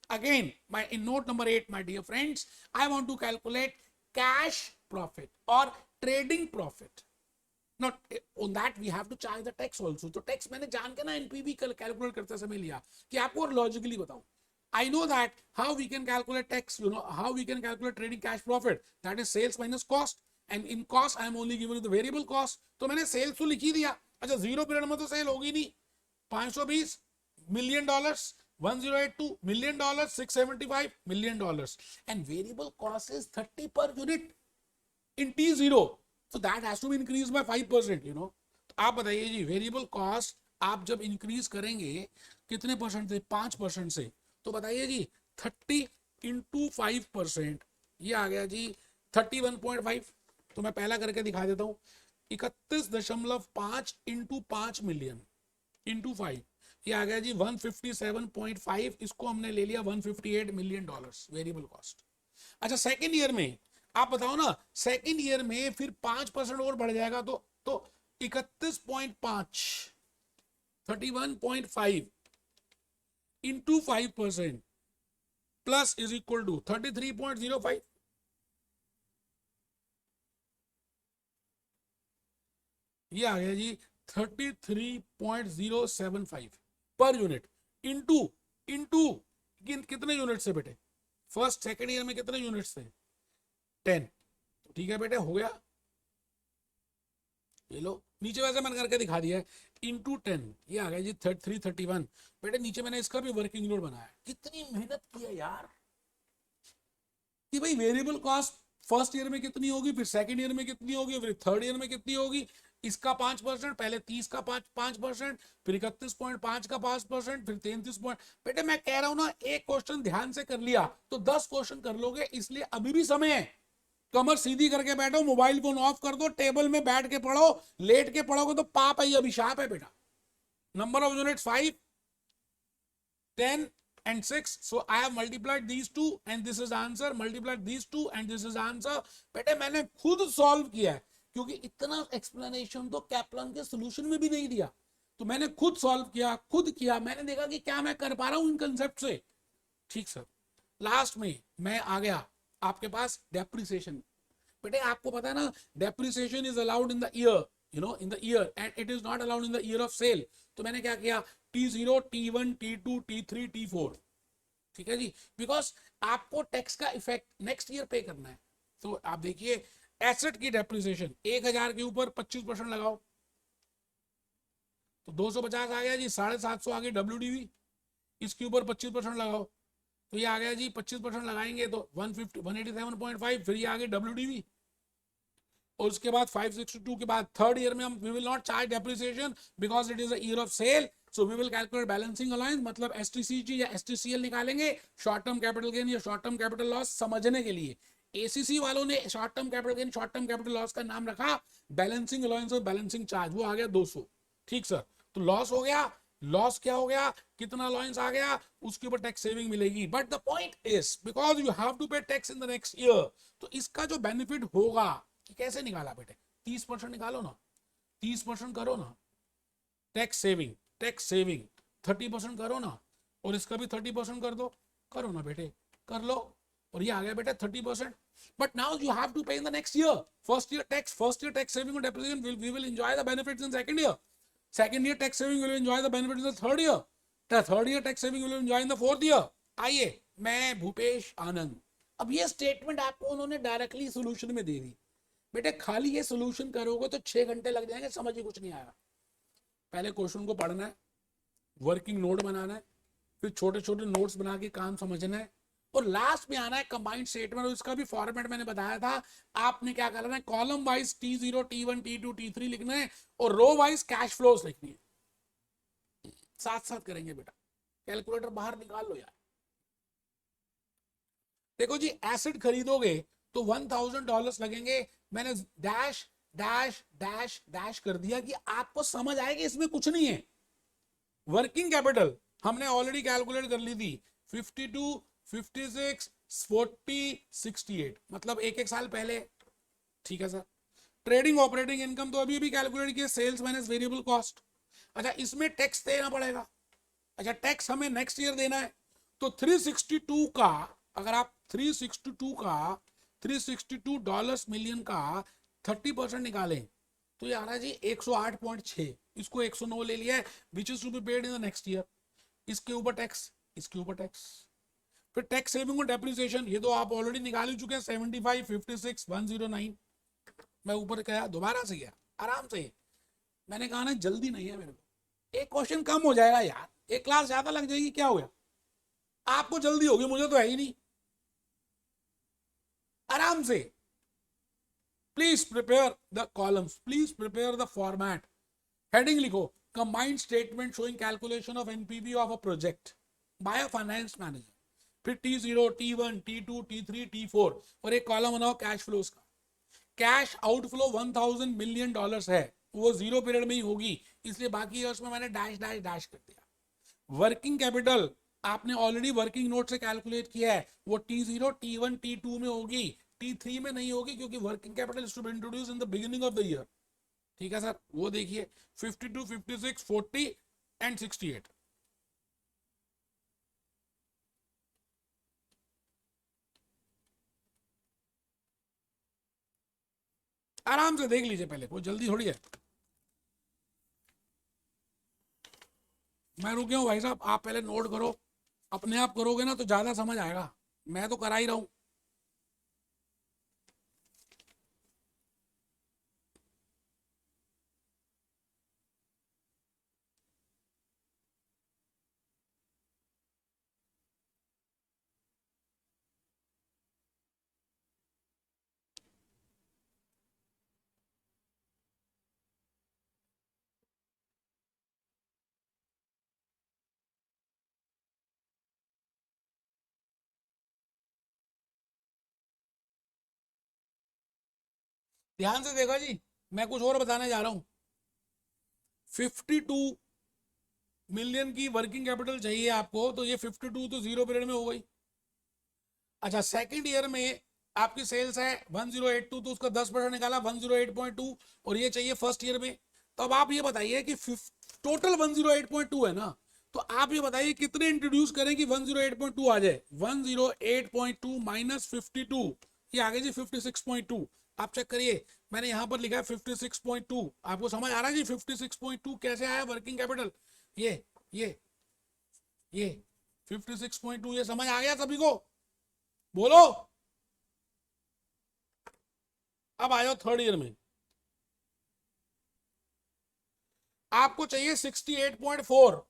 Again, in note number 8, my dear friends, I want to calculate cash profit or trading profit. Not on that we have to charge the tax also. तो tax मैंने जान के ना NPV calculate करते समय लिया कि आपको और लॉजिकली बताऊं. I know that how we can calculate tax, how we can calculate trading cash profit. That is sales minus cost. And in cost I am only giving you the variable cost. तो मैंने sales तो लिख ही दिया. अच्छा zero period में तो cell होगी नहीं. 520 million dollars, 1082 million dollars, 675 million dollars, and variable cost is 30 per unit in T0, so that has to be increased by 5%. तो आप बताइए जी, वेरिएबल कॉस्ट आप जब इंक्रीज करेंगे कितने परसेंट से? 5% से. तो बताइए जी 30 इंटू 5%, ये आ गया जी 31.5. तो मैं पहला करके दिखा देता हूँ. 31.5 इंटू 5 मिलियन इंटू 5, ये आ गया जी 157.5. इसको हमने ले लिया 158 मिलियन डॉलर्स वेरिएबल कॉस्ट. अच्छा सेकेंड ईयर में आप बताओ ना, सेकेंड ईयर में फिर 5% और बढ़ जाएगा तो 31.5 31.5 into 5% plus is equal to 33.05. ये आ गया जी 33.075 पर यूनिट इंटू कितने यूनिट से बेटे? फर्स्ट सेकेंड ईयर में कितने यूनिट्स थे? 10. तो ठीक है बेटे, हो गया. ये लो नीचे वैसे मैंने करके दिखा दिया है. इंटू 10, ये आ गया जी 331. बेटे नीचे मैंने इसका भी वर्किंग नोट बनाया. कितनी मेहनत की है यार कि भाई वेरिएबल कॉस्ट फर्स्ट ईयर में कितनी होगी, फिर सेकेंड ईयर में कितनी होगी, फिर थर्ड ईयर में कितनी होगी. इसका 5%, पहले 30 का 5%, फिर 31.5 का 5%, फिर 33 पॉइंट. बेटे मैं कह रहा हूं ना, एक क्वेश्चन ध्यान से कर लिया तो 10 क्वेश्चन कर लोगे, इसलिए अभी भी समय है. कमर सीधी करके बैठो, मोबाइल फोन ऑफ कर दो, टेबल में बैठ के पढ़ो. लेट के पढ़ोगे तो पाप है, अभिशाप है बेटा. Number of units 5, 10 and 6. So I have multiplied these two and this is answer, multiplied these two and this is answer. बेटे मैंने खुद सॉल्व किया है क्योंकि इतना एक्सप्लेनेशन तो कैप्लन के सॉल्यूशन में भी नहीं दिया. तो मैंने खुद सॉल्व किया, खुद किया. मैंने देखा कि क्या मैं कर पा रहा हूं इन कंसेप्ट से. ठीक सर. लास्ट में मैं आ गया आपके पास डेप्रिसिएशन. बेटे आपको पता है ना, depreciation is allowed in the year, in the year, and it is not allowed in the year of sale. तो मैंने क्या किया, T0, T1, T2, T3, T4. ठीक है जी, बिकॉज आपको टैक्स का इफेक्ट नेक्स्ट ईयर पे करना है. तो आप देखिए एसेट की डेप्रिसिएशन 1000 के ऊपर 25% लगाओ तो 250 आ गया जी. 750 आ गई WDV. इसके ऊपर 25% लगाओ तो ये आ गया जी 25% लगाएंगे तो 187.5. फिर ये आ गई WDV. और उसके बाद 562 के बाद थर्ड ईयर में हम we will not charge depreciation because it is a year of sale. So we will calculate balancing allowance, मतलब एसटीसीजी या एसटीसीएल निकालेंगे, शॉर्ट टर्म कैपिटल गेन या शॉर्ट टर्म कैपिटल लॉस समझने के लिए. एसीसी वालों ने short term capital gain, short term capital loss का नाम रखा बैलेंसिंग अलाउंस और बैलेंसिंग चार्ज. वो आ गया 200. ठीक सर. तो लॉस हो गया. लॉस क्या हो गया, कितना अलाउंस आ गया, उसके ऊपर टैक्स सेविंग मिलेगी. But the point is because you have to pay tax in the next year, तो इसका जो बेनिफिट होगा कैसे निकाला बेटे? 30% निकालो ना, 30% करो ना. टैक्स सेविंग 30% करो ना, और इसका भी 30% कर दो. करो ना बेटे, कर लो. और ये आ गया बेटे 30%. But now you have to pay in the next year. First year tax saving और depreciation we will enjoy the benefits in second year. Second year tax saving will enjoy the benefits in the third year. Third year tax saving will enjoy in the fourth year. आइए, मैं भूपेश आनंद. अब ये statement आपको उन्होंने directly solution में दे दी. बेटे खाली ये सोल्यूशन करोगे तो 6 घंटे लग जाएंगे, समझ ही कुछ नहीं आएगा. पहले क्वेश्चन को पढ़ना है, वर्किंग नोट बनाना है, फिर छोटे छोटे नोट्स बना के काम समझना है, और लास्ट में आना है कंबाइंड स्टेटमेंट. और इसका भी फॉर्मेट मैंने बताया था. आपने क्या करना है, column wise T0, T1, T2, T3 लिखना है और रो वाइज कैश फ्लोज लिखनी है. साथ साथ करेंगे बेटा. कैलकुलेटर बाहर निकाल लो यार. देखो जी, एसेट खरीदोगे तो $1000 लगेंगे. मैंने डैश डैश डैश डैश कर दिया कि आपको समझ आए कि इसमें कुछ नहीं है. वर्किंग कैपिटल हमने ऑलरेडी कैलकुलेट कर ली थी. 52 56, 40, 68, मतलब एक एक साल पहले। ठीक है सर। ट्रेडिंग ऑपरेटिंग इनकम तो अभी भी कैलकुलेट किया, सेल्स माइनस वेरिएबल कॉस्ट। अच्छा, इसमें टैक्स देना पड़ेगा। अच्छा, टैक्स हमें नेक्स्ट ईयर देना है, तो 362 का, अगर आप 362 का, $362 मिलियन का 30% निकालें तो ये आ रहा है जी 108.6। इसको 109 ले लिया है, which is to be paid in the next year. इसके ऊपर टैक्स, इसके ऊपर टैक्स, फिर टैक्स सेविंग और डेप्रिसिएशन, ये तो आप ऑलरेडी निकाल ही चुके हैं, 75, 56, 109। मैं ऊपर गया, दोबारा से गया, आराम से। मैंने कहा ना जल्दी नहीं है मेरे को, एक क्वेश्चन कम हो जाएगा यार, एक क्लास ज्यादा लग जाएगी, क्या हो गया? आपको जल्दी होगी, मुझे तो है ही नहीं। आराम से। Please prepare the columns, please prepare the format. Heading लिखो, combined statement showing calculation of NPV of a project by a finance manager. फिर T0, T1, T2, T3, T4, और एक कॉलम बनाओ कैश फ्लोज का। कैश आउटफ्लो $1000 मिलियन है, वो zero period में ही होगी, इसलिए बाकी ईयर्स में मैंने डैश डैश डैश कर दिया। वर्किंग कैपिटल आपने ऑलरेडी वर्किंग नोट से कैलकुलेट किया है, वो T0, T1, T2 में होगी, T3 में नहीं होगी, क्योंकि working capital is to be introduce in the beginning of the year. ठीक है सर, वो देखिए 52, 56, 40 एंड 68। आराम से देख लीजिए, पहले कोई जल्दी थोड़ी है। मैं रुके हूँ भाई साहब, आप पहले नोट करो, अपने आप करोगे ना तो ज्यादा समझ आएगा, मैं तो करा ही रहा हूं। ध्यान से देखो जी, मैं कुछ और बताने जा रहा हूं। 52 मिलियन की वर्किंग कैपिटल चाहिए आपको, तो ये 52 तो जीरो पीरियड में हो गई। अच्छा, सेकंड ईयर में आपकी सेल्स है 1082, तो उसका 10% निकाला 108.2, और ये चाहिए फर्स्ट ईयर में। तो अब आप ये बताइए कि टोटल 108.2 है ना, तो आप ये बताइए कितने इंट्रोड्यूस करें कि 108.2 आ जाए। 108.2 माइनस 52, ये आ गया जी 56.2। आप चेक करिए, मैंने यहां पर लिखा है 56.2। आपको समझ आ रहा है जी 56.2 कैसे आया वर्किंग कैपिटल? ये ये ये 56.2, ये समझ आ गया सभी को? बोलो। अब आ जाओ थर्ड ईयर में, आपको चाहिए 68.4।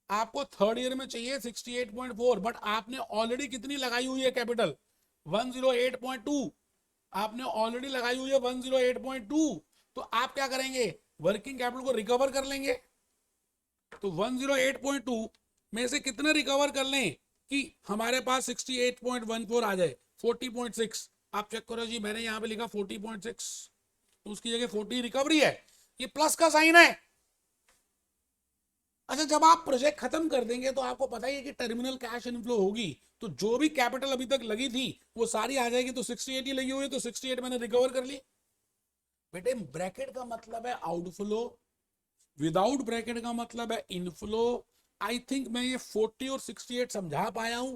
आपको थर्ड ईयर में चाहिए 68.4, बट आपने ऑलरेडी कितनी लगाई हुई है कैपिटल? 108.2। आपने ऑलरेडी लगाई हुई है 108.2, तो आप क्या करेंगे? वर्किंग कैपिटल को रिकवर कर लेंगे। तो 108.2 में से कितने रिकवर कर लें कि हमारे पास 68.14 आ जाए, 40.6। आप चेक करो जी, मैंने यहां पे लिखा 40.6, तो उसकी जगह 40 रिकवरी है, ये प्लस का साइन है। अच्छा, जब आप प्रोजेक्ट खत्म कर देंगे तो आपको पता ही है कि टर्मिनल कैश इनफ्लो होगी, तो जो भी कैपिटल अभी तक लगी थी वो सारी आ जाएगी। तो 68 ही लगी हुई है, तो 68 मैंने रिकवर कर ली। बेटे, ब्रैकेट का मतलब है आउटफ्लो, विदाउट ब्रैकेट का मतलब है इनफ्लो। आई थिंक मैं ये 40 और 68 समझा पाया हूं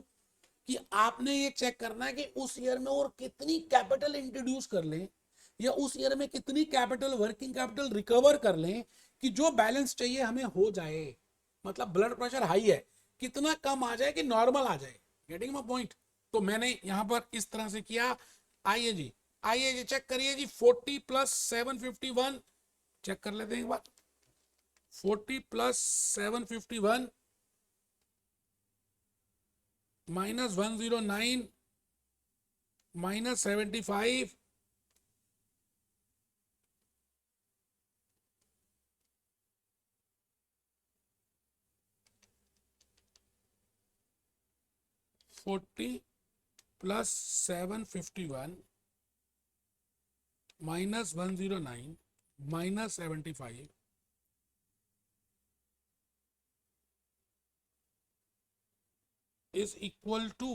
कि आपने ये चेक करना है कि उस ईयर में और कितनी कैपिटल इंट्रोड्यूस कर लें, या उस ईयर में कितनी कैपिटल, वर्किंग कैपिटल रिकवर कर लें कि जो बैलेंस चाहिए हमें हो जाए। मतलब ब्लड प्रेशर हाई है, कितना कम आ जाए कि नॉर्मल आ जाए। Getting my point? तो मैंने यहां पर इस तरह से किया। आइए जी, आइए जी, चेक करिए जी, 40 प्लस 751, चेक कर लेते हैं एक बार। 40 plus 751 minus 109 minus 75, 40 plus 751 minus 109 minus 75 is equal to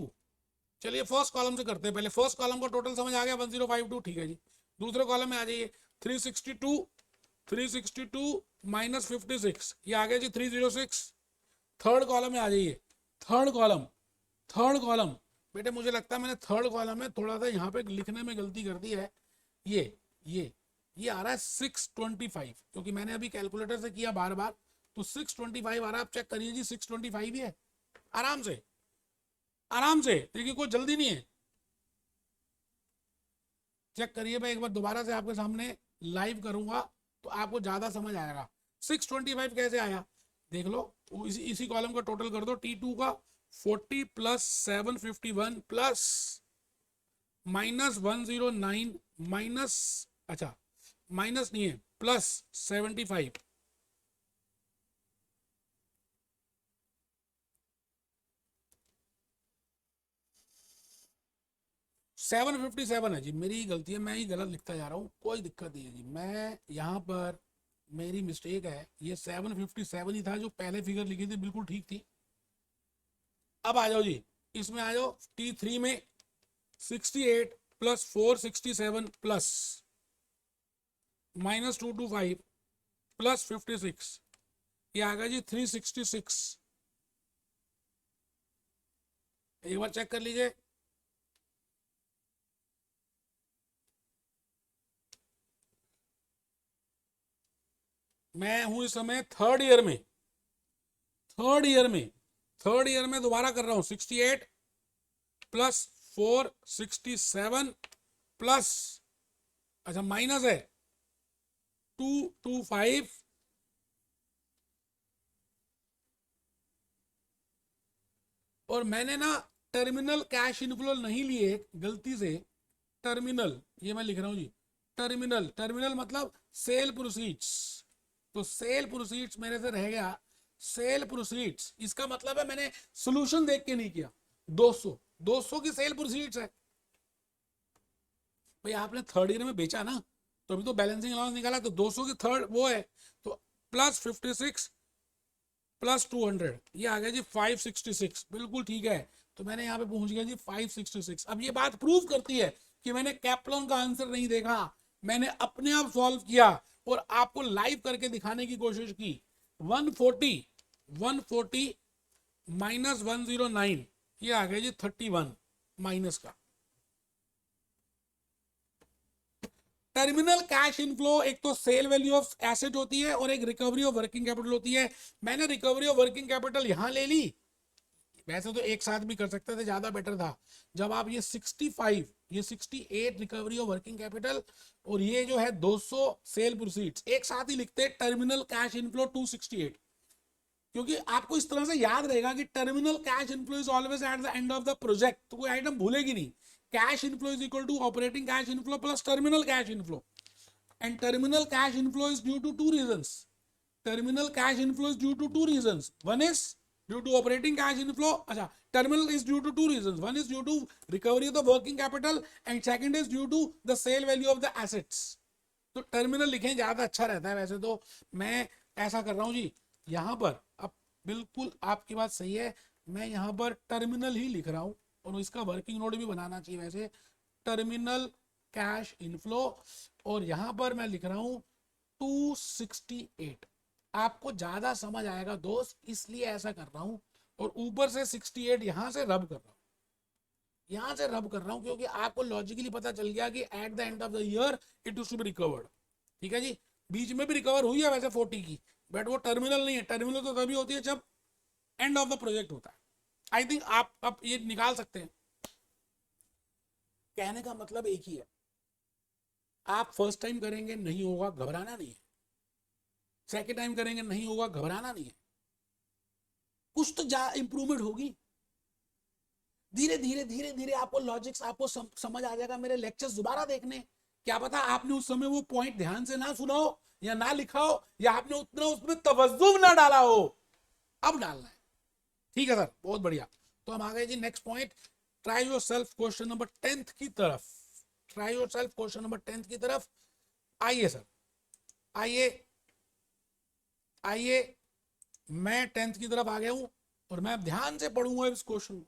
चलिए फर्स्ट कॉलम से करते हैं। पहले फर्स्ट कॉलम का टोटल समझ आ गया 1052, ठीक है जी। दूसरे कॉलम में आ जाइए 362 माइनस 56, ये आ गया जी 306। थर्ड कॉलम में आ जाइए, थर्ड कॉलम बेटे मुझे लगता है मैंने थर्ड कॉलम में थोड़ा सा यहाँ पे लिखने में गलती कर दी है। ये ये ये आ रहा है 625, क्योंकि मैंने अभी कैलकुलेटर से किया बार बार, तो 625 आ रहा है। आप चेक करिए जी 625 ही है। आराम से आराम से देखिए, कोई जल्दी नहीं है। चेक करिए, मैं एक बार दोबारा से आपके सामने लाइव करूंगा तो आपको ज्यादा समझ आएगा। 625 कैसे आया देख लो, इसी कॉलम का टोटल कर दो। T2 का 40 प्लस 751 प्लस माइनस 109 माइनस, अच्छा माइनस नहीं है, प्लस 75, 757 है जी। मेरी ही गलती है, मैं ही गलत लिखता जा रहा हूँ, कोई दिक्कत नहीं है जी। मैं यहाँ पर मेरी मिस्टेक है, ये 757 ही था जो पहले फिगर लिखी थी, बिल्कुल ठीक थी। अब आ जाओ जी, इसमें आ जाओ T3 में 68 प्लस 467 प्लस माइनस 225 प्लस 56, ये आ गया जी 366। एक बार चेक कर लीजिए। मैं हूं इस समय थर्ड ईयर में दोबारा कर रहा हूं। 68 प्लस 467 प्लस, अच्छा माइनस है 225, और मैंने ना टर्मिनल कैश इनफ्लो नहीं लिए गलती से। टर्मिनल ये मैं लिख रहा हूं जी, टर्मिनल मतलब सेल प्रोसीड्स, तो सेल प्रोसीड्स मेरे से रह गया। सेल प्रोसीड्स इसका मतलब है मैंने सोल्यूशन देख के नहीं किया। 200 की सेल प्रोसीड्स है भाई। आपने थर्ड ईयर में बेचा ना, तो अभी तो बैलेंसिंग अलाउंस निकाला, तो 200 की थर्ड वो है, तो प्लस 56 प्लस 200, ये आ गया जी 566, बिल्कुल ठीक है। तो मैंने यहाँ पे पहुंच गया जी 566। अब ये बात प्रूव करती है कि मैंने कैप्लॉन का आंसर नहीं देखा, मैंने अपने आप सॉल्व किया और आपको लाइव करके दिखाने की कोशिश की। 140 माइनस 109, ये आ गया जी 31 माइनस का। टर्मिनल कैश इनफ्लो एक तो सेल वैल्यू ऑफ एसेट होती है और एक रिकवरी ऑफ वर्किंग कैपिटल होती है। मैंने रिकवरी ऑफ वर्किंग कैपिटल यहां ले ली, वैसे तो एक साथ भी कर सकते थे, ज्यादा बेटर था। जब आप ये 65, ये 68 रिकवरी ऑफ वर्किंग कैपिटल और ये जो है 200 सेल प्रोसीड्स एक साथ ही लिखते, टर्मिनल कैश इनफ्लो 268, क्योंकि आपको इस तरह से याद रहेगा कि terminal cash inflow is always at the end of the project, तो कोई आइटम भूलेगी नहीं। Cash inflow is equal to operating cash inflow plus terminal cash inflow, and terminal cash inflow is due to two reasons. Terminal cash inflow is due to two reasons. One is due to operating cash inflow. अच्छा, terminal is due to two reasons. One is due to recovery of the working capital and second is due to the sale value of the assets. तो terminal लिखें ज्यादा अच्छा रहता है। वैसे तो मैं ऐसा कर रहा हूँ जी, यहाँ पर अब बिल्कुल आपकी बात सही है, मैं यहाँ पर टर्मिनल ही लिख रहा हूँ और इसका वर्किंग नोट भी बनाना चाहिए वैसे, टर्मिनल कैश इनफ्लो, और यहां पर मैं लिख रहा हूं 268। आपको ज्यादा समझ आएगा दोस्त, इसलिए ऐसा कर रहा हूं, और ऊपर से 68 यहां से रब कर रहा हूं, क्योंकि आपको लॉजिकली पता चल गया कि at the end of the year it is to be recovered. ठीक है जी, बीच में भी रिकवर हुई है वैसे 40 की, बट वो टर्मिनल नहीं है। टर्मिनल तो तभी होती है जब एंड ऑफ द प्रोजेक्ट होता है। आई थिंक आप अब ये निकाल सकते हैं। कहने का मतलब एक ही है, आप फर्स्ट टाइम करेंगे नहीं होगा, घबराना नहीं है। सेकेंड टाइम करेंगे नहीं होगा, घबराना नहीं है। कुछ तो इंप्रूवमेंट होगी। धीरे धीरे धीरे धीरे आपको लॉजिक्स आपको समझ आ जाएगा। मेरे लेक्चर्स दोबारा देखने, क्या पता आपने उस समय वो पॉइंट ध्यान से ना सुना हो या ना लिखा हो, या आपने उतना उसमें तवज्जो ना डाला हो, अब डालना है। ठीक है सर, बहुत बढ़िया। तो हम आ गए जी next point, try yourself question number 10 की तरफ। Try yourself question number 10 की तरफ आइए सर, आइए आइए। मैं 10th की तरफ आ गया हूं और मैं ध्यान से पढ़ूंगा इस क्वेश्चन को।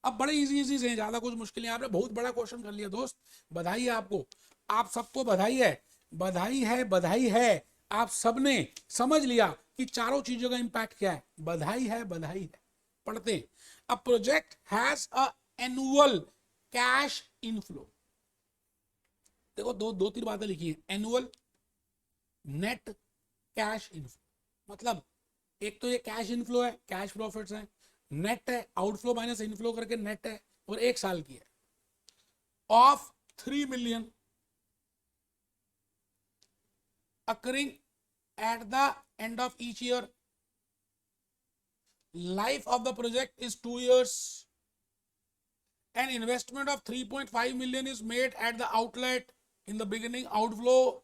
अब बड़े इजी इजी से, ज्यादा कुछ मुश्किल नहीं। आपने बहुत बड़ा क्वेश्चन कर लिया दोस्त, बधाई है आपको, आप सबको बधाई है, बधाई है, बधाई है। आप सबने समझ लिया कि चारों चीजों का इंपैक्ट क्या है। बधाई है, बधाई है। पढ़ते हैं। A project has a annual cash inflow. देखो दो दो तीन बातें लिखी है, एनुअल, नेट, कैश इनफ्लो। मतलब एक तो ये कैश इनफ्लो है, कैश प्रॉफिट्स है, नेट है, आउटफ्लो माइनस इनफ्लो करके नेट है, और एक साल की है, of 3 million occurring at the end of each year. Life of the project is 2 years. An investment of 3.5 million is made at the outlet. In the beginning, outflow.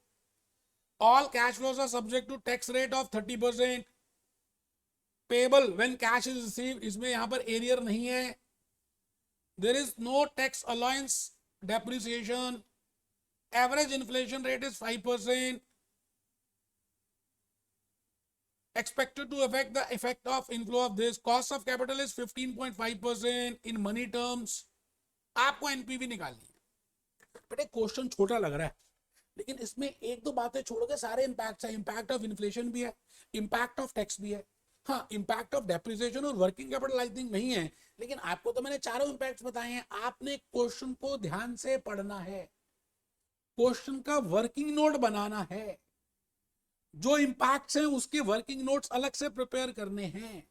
All cash flows are subject to tax rate of 30%. Payable when cash is received. इसमें यहां पर arrear नहीं है. There is no tax allowance, depreciation. Average inflation rate is 5%. Expected to affect the effect of inflow of this. Cost of capital is 15.5% in money terms. आपको NPV निकालनी है। बेटे question छोटा लग रहा है, लेकिन इसमें एक दो बातें छोड़ के सारे इंपैक्ट है। इंपैक्ट ऑफ इन्फ्लेशन भी है, इंपैक्ट ऑफ टैक्स भी है, हाँ इंपैक्ट ऑफ डेप्रिसिएशन और वर्किंग कैपिटल आई थिंक नहीं है, लेकिन आपको तो मैंने चारों इंपैक्ट्स बताए हैं। आपने क्वेश्चन को ध्यान से पढ़ना है, क्वेश्चन का वर्किंग नोट बनाना है, जो इंपैक्ट्स हैं उसके वर्किंग नोट्स अलग से प्रिपेयर करने हैं,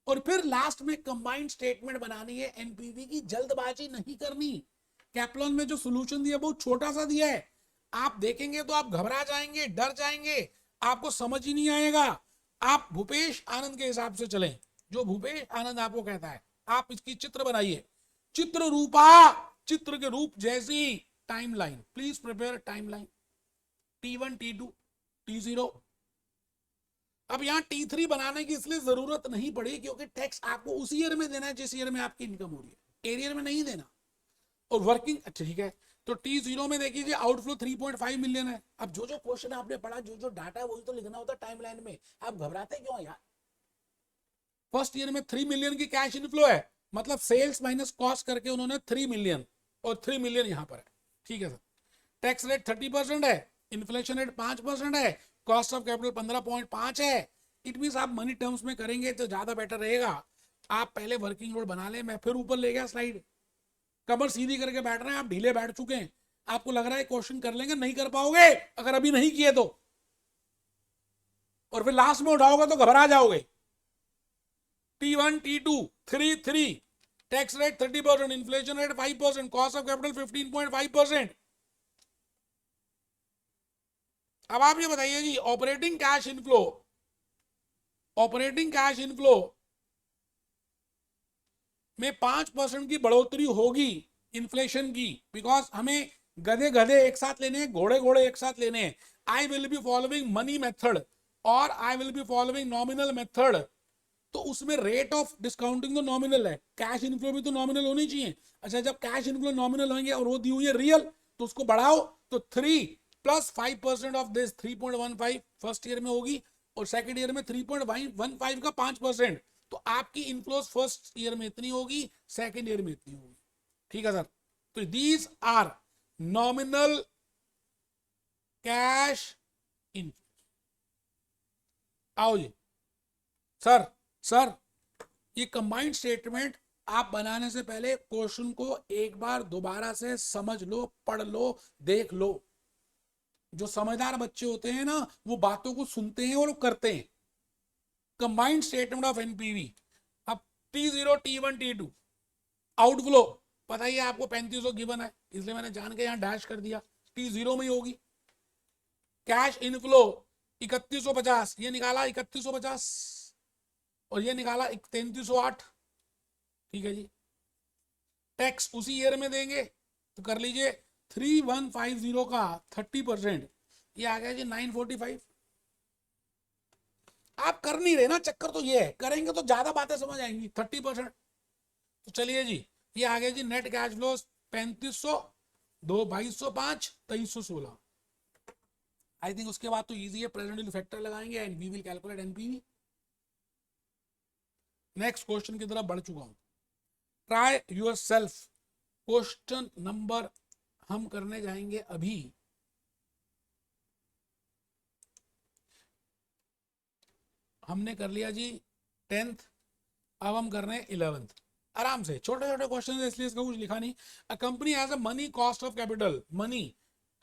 और फिर लास्ट में कंबाइंड स्टेटमेंट बनानी है। एनपीवी की जल्दबाजी नहीं करनी। कैप्लॉन में जो सॉल्यूशन दिया बहुत छोटा सा दिया है, आप देखेंगे तो आप घबरा जाएंगे, डर जाएंगे, आपको समझ ही नहीं आएगा। आप भूपेश आनंद के हिसाब से चलें, जो भूपेश आनंद आपको कहता है। आप इसकी चित्र बनाइए, चित्र रूपा, चित्र के रूप जैसी timeline. Please prepare timeline, T1 T2 T0। अब यहाँ T3 बनाने की इसलिए जरूरत नहीं पड़ी क्योंकि टैक्स आपको उसी ईयर में देना है जिस ईयर में आपकी इनकम हो रही है, एरियर में नहीं देना। और वर्किंग ठीक है, तो T0 में देखिए आउटफ्लो 3.5 मिलियन है। अब जो जो क्वेश्चन आपने पढ़ा, जो जो डाटा है वही तो लिखना होता है टाइमलाइन में। आप घबराते क्यों यार? फर्स्ट ईयर में 3 मिलियन की कैश इनफ्लो है, मतलब सेल्स माइनस कॉस्ट करके उन्होंने 3 मिलियन, और 3 मिलियन यहां पर है। ठीक है सर। टैक्स रेट 30% है, इन्फ्लेशन रेट 5% है, कॉस्ट ऑफ कैपिटल 15.5 है। इट मीन आप मनी टर्म्स में करेंगे तो ज्यादा बेटर रहेगा। आप पहले वर्किंग लोड बना ले। मैं फिर ऊपर ले गया स्लाइड, कमर सीधी करके बैठ रहे हैं आप, ढीले बैठ चुके हैं। आपको लग रहा है क्वेश्चन कर लेंगे, नहीं कर पाओगे अगर अभी नहीं किए तो, और फिर लास्ट में उठाओगे तो घबरा जाओगे। T1 T2 3 tax rate 30%, inflation rate 5%, cost of capital 15.5%। अब आप ये बताइए जी, operating cash inflow, operating cash inflow में 5% की बढ़ोतरी होगी इन्फ्लेशन की, बिकॉज हमें गधे गधे एक साथ लेने हैं, घोड़े घोड़े एक साथ लेने हैं। I will be following money method और I will be following nominal method. तो उसमें रेट ऑफ डिस्काउंटिंग तो नॉमिनल है, कैश इनफ्लो भी तो नॉमिनल होनी चाहिए। अच्छा, जब कैश इनफ्लो नॉमिनल होंगे और वो दी हुई है रियल, तो उसको बढ़ाओ, तो 3 plus 5% of this 3.15 first year में होगी, और सेकंड ईयर में 3.15 का 5%। तो आपकी इनफ्लोस फर्स्ट ईयर में इतनी होगी, सेकंड ईयर में इतनी होगी। ठीक है सर। तो these are nominal cash inflow. आओ जी सर, सर ये कंबाइंड स्टेटमेंट आप बनाने से पहले क्वेश्चन को एक बार दोबारा से समझ लो, पढ़ लो, देख लो। जो समझदार बच्चे होते हैं ना, वो बातों को सुनते हैं और करते हैं। Combined statement of NPV. अब T0 T1 T2 आउटफ्लो पता ही है आपको 3500 गिवन है, इसलिए मैंने जान के यहां डैश कर दिया। T0 में ही होगी। कैश इनफ्लो 3150, ये निकाला 3150, और ये निकाला 3308। ठीक है जी। टैक्स उसी ईयर में देंगे, तो कर लीजिए 3150 का 30%, ये आ गया जी 945। आप कर नहीं रहे ना, चक्कर तो ये है, करेंगे तो ज्यादा बातें समझ आएंगी। 30%, तो चलिए जी, ये आ गया जी net cash flow 3500, 2205, 2316। I think उसके बाद तो इजी है, प्रेजेंट वैल्यू फैक्टर लगाएंगे and we will calculate NPV. Next question की तरफ बढ़ चुका हूं। Try yourself. Question number हम करने जाएंगे अभी, हमने कर लिया जी 10th, अब हम कर रहे हैं 11th। आराम से छोटे छोटे क्वेश्चन है, इसलिए इसका कुछ लिखा नहीं। A company has a money cost of capital, money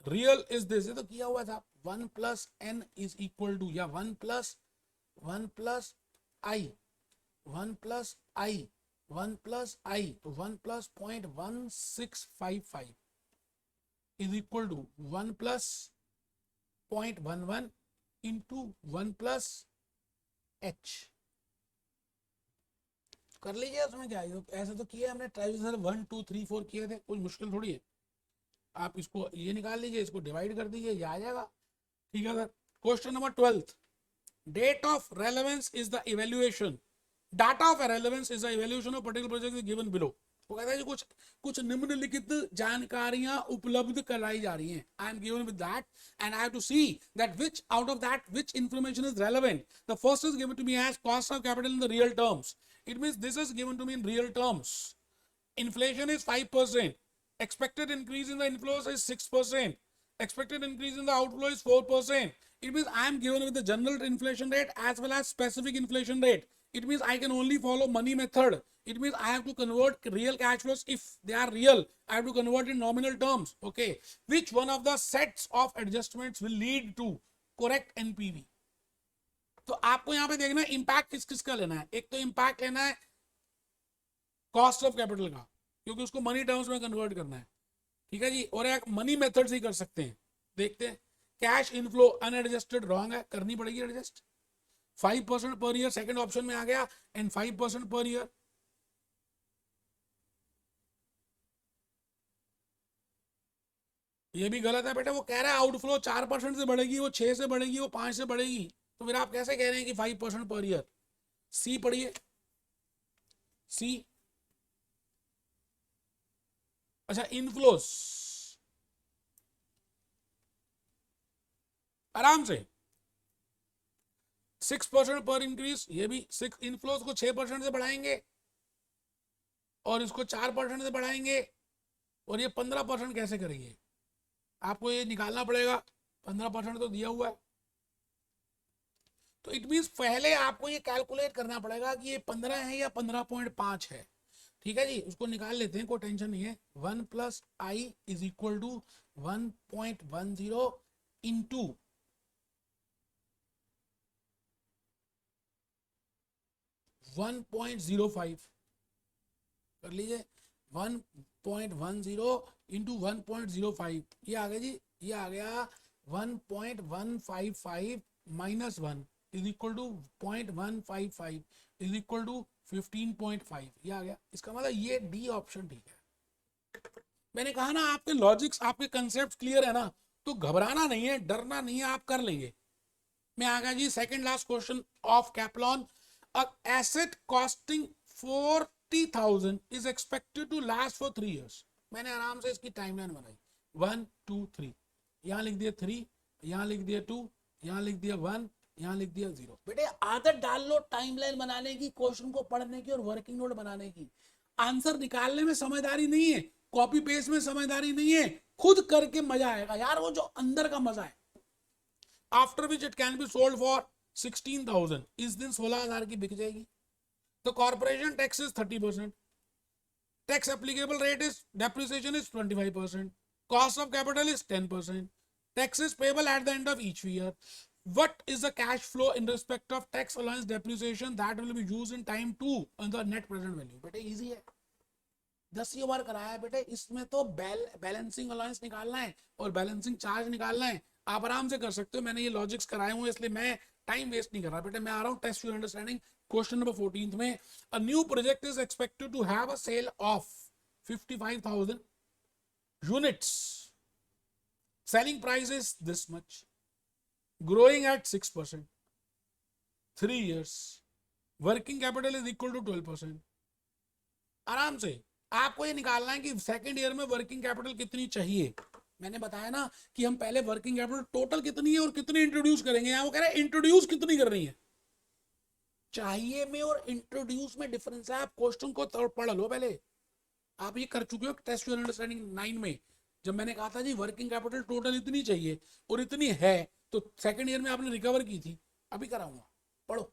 real is this, ये तो किया हुआ था, 1 plus n is equal to, या 1 plus i, 1 plus i, 1 plus i, तो 1 plus 0.1655 is equal to 1 plus 0.11 into 1 plus h. कर लीजिए, उसमें क्या है, ऐसा तो किया हमने, ट्राइजर 1 2 3 4 किए थे, कुछ मुश्किल थोड़ी है। आप इसको ये निकाल लीजिए, इसको डिवाइड कर दीजिए, ये आ जाएगा। ठीक है sir. Question number 12, date of relevance is the evaluation, data of relevance is the evaluation of particular project is given below. वो कहता है जी कुछ कुछ निम्नलिखित जानकारियां उपलब्ध कराई जा रही हैं। I am given with that and I have to see that which out of that which information is relevant. The first is given to me as cost of capital in the real terms. It means this is given to me in real terms. Inflation is 5%. Expected increase in the inflows is 6%. Expected increase in the outflow is 4%. It means I am given with the general inflation rate as well as specific inflation rate. It means I can only follow money method. It means I have to convert real cash flows, if they are real, I have to convert in nominal terms. Okay. Which one of the sets of adjustments will lead to correct NPV? तो आपको यहां पे देखना है impact किस किस का लेना है। एक तो इम्पैक्ट लेना है कॉस्ट ऑफ कैपिटल का, क्योंकि उसको मनी टर्म्स में कन्वर्ट करना है। ठीक है जी। और एक मनी मेथड से ही कर सकते हैं। देखते हैं, कैश इनफ्लो अनएडजस्टेड रॉन्ग है, करनी पड़ेगी adjust. 5% per year second option में आ गया, एंड 5% पर ईयर। ये भी गलत है बेटा, वो कह रहा है आउटफ्लो 4% से बढ़ेगी, वो 6 से बढ़ेगी, वो 5 से बढ़ेगी, तो फिर आप कैसे कह रहे हैं कि 5% पर ईयर। सी पढ़िए, सी। अच्छा, इनफ्लोस आराम से 6% पर इंक्रीज, ये भी 6 इनफ्लोस को 6% से बढ़ाएंगे और इसको 4% से बढ़ाएंगे, और ये 15% कैसे करेंगे, आपको ये निकालना पड़ेगा। 15% तो दिया हुआ है, तो इट मींस पहले आपको ये कैलकुलेट करना पड़ेगा कि ये 15 है या 15.5 है। ठीक है जी, उसको निकाल लेते हैं, कोई टेंशन नहीं है। 1 plus i is equal to 1.10 into 1.05 कर लीजिए। 1.10 इंटू 1.05, ये आ गया जी, ये आ गया 1.155 minus 1 is equal to 0.155 is equal to 15.5, ये आ गया। इसका मतलब ये डी ऑप्शन ठीक है। मैंने कहा ना, आपके लॉजिक्स, आपके कंसेप्ट क्लियर है ना, तो घबराना नहीं है, डरना नहीं है, आप कर लेंगे। मैं आ गया जी second last question of Kaplan. Asset costing 40,000 is expected to last for 3 years। मैंने आराम से इसकी टाइमलाइन बनाई, 1 2 3, यहां लिख दिया 3, यहां लिख दिया 2, यहां लिख दिया 1, यहां लिख दिया 0। बेटे आदत डाल लो टाइमलाइन बनाने की, क्वेश्चन को पढ़ने की और वर्किंग नोट बनाने की। आंसर निकालने में समझदारी नहीं है, कॉपी पेस्ट में समझदारी नहीं है, खुद करके मजा आएगा यार, वो जो अंदर का मजा है। After which it can be sold for 16,000, इस दिन 16,000 की बिक जाएगी। तो corporation tax is 30%, tax applicable rate is depreciation is 25%, cost of capital is 10%, taxes payable at the end of each year. What is the cash flow in respect of tax allowance depreciation that will be used in time 2 on the net present value? बेटे easy है, 10 बार कराया है बेटे। इसमें तो balancing allowance निकालना है और बैलेंसिंग चार्ज निकालना है, आप आराम से कर सकते हो। मैंने ये लॉजिक्स कराए हुए, इसलिए मैं टाइम वेस्ट नहीं कर रहा बेटे। मैं आ रहा हूँ test your understanding question number 14 में। A new project is expected to have a sale of 55,000 units, selling price is this much, growing at 6%, 3 years, working capital is equal to 12%। आराम से आपको ये निकालना है कि सेकंड ईयर में working capital कितनी चाहिए। मैंने बताया ना कि हम पहले वर्किंग कैपिटल टोटल कितनी है और कितनी इंट्रोड्यूस करेंगे। यहाँ वो कह रहे हैं इंट्रोड्यूस कितनी कर रही है। चाहिए में और इंट्रोड्यूस में डिफरेंस है, आप क्वेश्चन को पढ़ लो पहले। आप ये कर चुके हो टेस्ट योर अंडरस्टैंडिंग 9 में, जब मैंने कहा था जी वर्किंग कैपिटल टोटल इतनी चाहिए और इतनी है, तो सेकंड ईयर में आपने रिकवर की थी, अभी कराऊंगा, पढ़ो।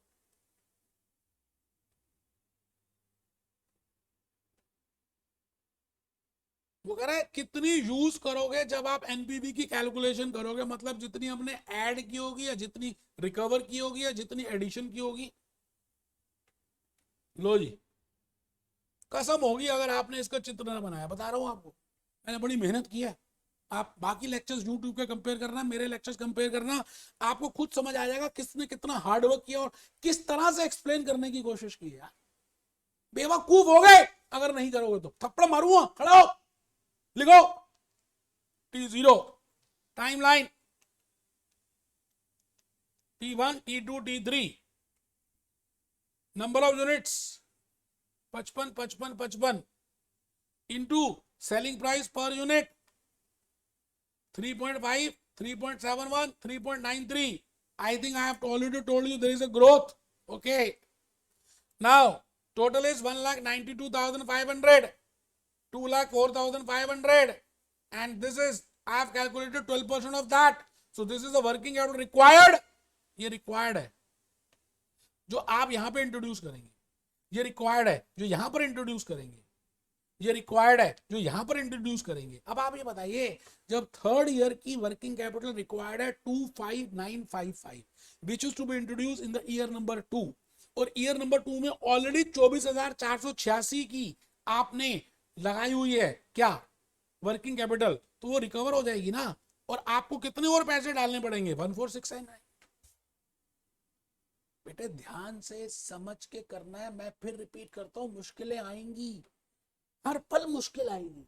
वो कह रहा है कितनी यूज करोगे जब आप एनपीवी की कैलकुलेशन करोगे, मतलब जितनी हमने ऐड की होगी या जितनी रिकवर की होगी या जितनी एडिशन की होगी। लो जी, कसम होगी अगर आपने इसका चित्र ना बनाया, बता रहा हूं आपको, मैंने बड़ी मेहनत की है। आप बाकी लेक्चर्स यूट्यूब के कंपेयर करना, मेरे लेक्चर्स कंपेयर करना, आपको खुद समझ आ जाएगा किसने कितना हार्डवर्क किया और किस तरह से एक्सप्लेन करने की कोशिश की है। बेवकूफ हो गए अगर नहीं करोगे तो, थप्पड़ मारूंगा, खड़ा हो, लिखो T0 timeline, T1 T2 T3, number of units 55 55 55 into selling price per unit 3.5 3.71 3.93. I think I have already told you there is a growth. Okay. Now total is 1,92,500, 2,04,500, and this is I have calculated 12% of that. So this is the working capital required. ये required है जो आप यहां पे introduce करेंगे, ये required है जो यहां पर इंट्रोड्यूस करेंगे, ये रिक्वायर्ड है जो यहां पर इंट्रोड्यूस करेंगे। अब आप ये बताइए, जब थर्ड ईयर की वर्किंग कैपिटल रिक्वायर्ड है 25955 which is to be introduce in the year number 2, और ईयर नंबर 2 में ऑलरेडी 24,486 की आपने लगाई हुई है क्या वर्किंग कैपिटल, तो वो रिकवर हो जाएगी ना, और आपको कितने और पैसे डालने पड़ेंगे 14,699। बेटे ध्यान से समझ के करना है, मैं फिर रिपीट करता हूं, मुश्किलें आएंगी, हर पल मुश्किल आएगी,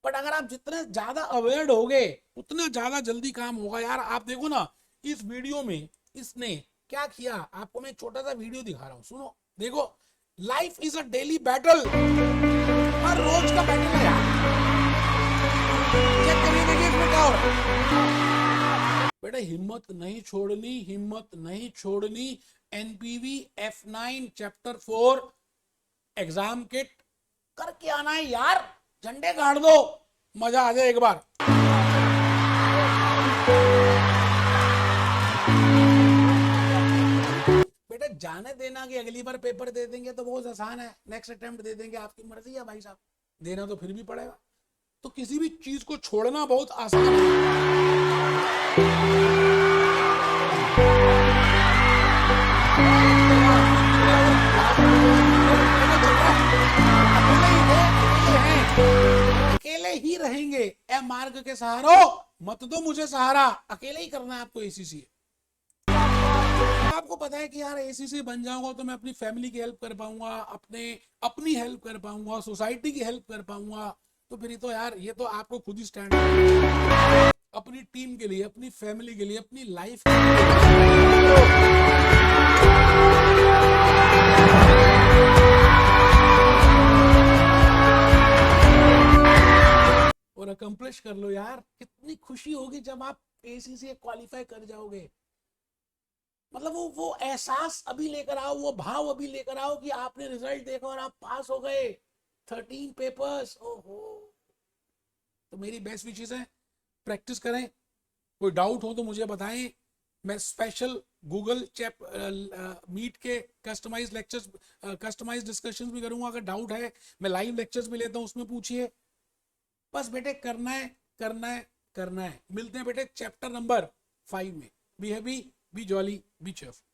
बट अगर आप जितने ज्यादा अवेयर होगे उतना ज्यादा जल्दी काम होगा। यार आप देखो ना इस वीडियो में इसने क्या किया, आपको मैं छोटा सा वीडियो दिखा रहा हूं, सुनो, देखो, life is a daily battle, हर रोज का बैटल है यार, चेक करिए, देखिए इसमें क्या हो रहा है। बेटा हिम्मत नहीं छोड़नी, हिम्मत नहीं छोड़नी। NPV F9 chapter 4 exam kit करके आना है यार, झंडे गाड़ दो, मजा आ जाए एक बार। बेटा जाने देना कि अगली बार पेपर दे देंगे तो बहुत आसान है, नेक्स्ट अटेम्प्ट दे देंगे, आपकी मर्जी है भाई साहब, देना तो फिर भी पड़ेगा। तो किसी भी चीज को छोड़ना बहुत आसान है। अकेले ही रहेंगे, ए मार्ग के सहारो मत दो मुझे सहारा, अकेले ही करना है आपको एसीसी। आपको पता है कि यार एसीसी बन जाऊंगा तो मैं अपनी फैमिली की हेल्प कर पाऊंगा, अपनी हेल्प कर पाऊंगा, सोसाइटी की हेल्प कर पाऊंगा, तो फिर तो यार ये तो आपको खुद ही स्टैंड अपनी टीम के लिए, अपनी फैमिली के लिए, अपनी लाइफ के लिए और अकम्प्लिश कर लो यार। कितनी खुशी होगी जब आप एसीसी क्वालिफाई कर जाओगे, मतलब वो एहसास अभी लेकर आओ, वो भाव अभी लेकर आओ कि आपने रिजल्ट देखा और आप पास हो गए 13 पेपर्स। ओहो, तो मेरी बेस्ट विशेस है, प्रैक्टिस करें, कोई डाउट हो तो मुझे बताएं, मैं स्पेशल गूगल मीट के कस्टमाइज लेक्चर्स, कस्टमाइज डिस्कशंस भी करूंगा, अगर डाउट है मैं लाइव लेक्चर्स भी लेता हूं, उसमें पूछिए। बस बेटे करना है करना है करना है। मिलते हैं बेटे चैप्टर नंबर 5 में। Be happy, B jolly, B cheerful.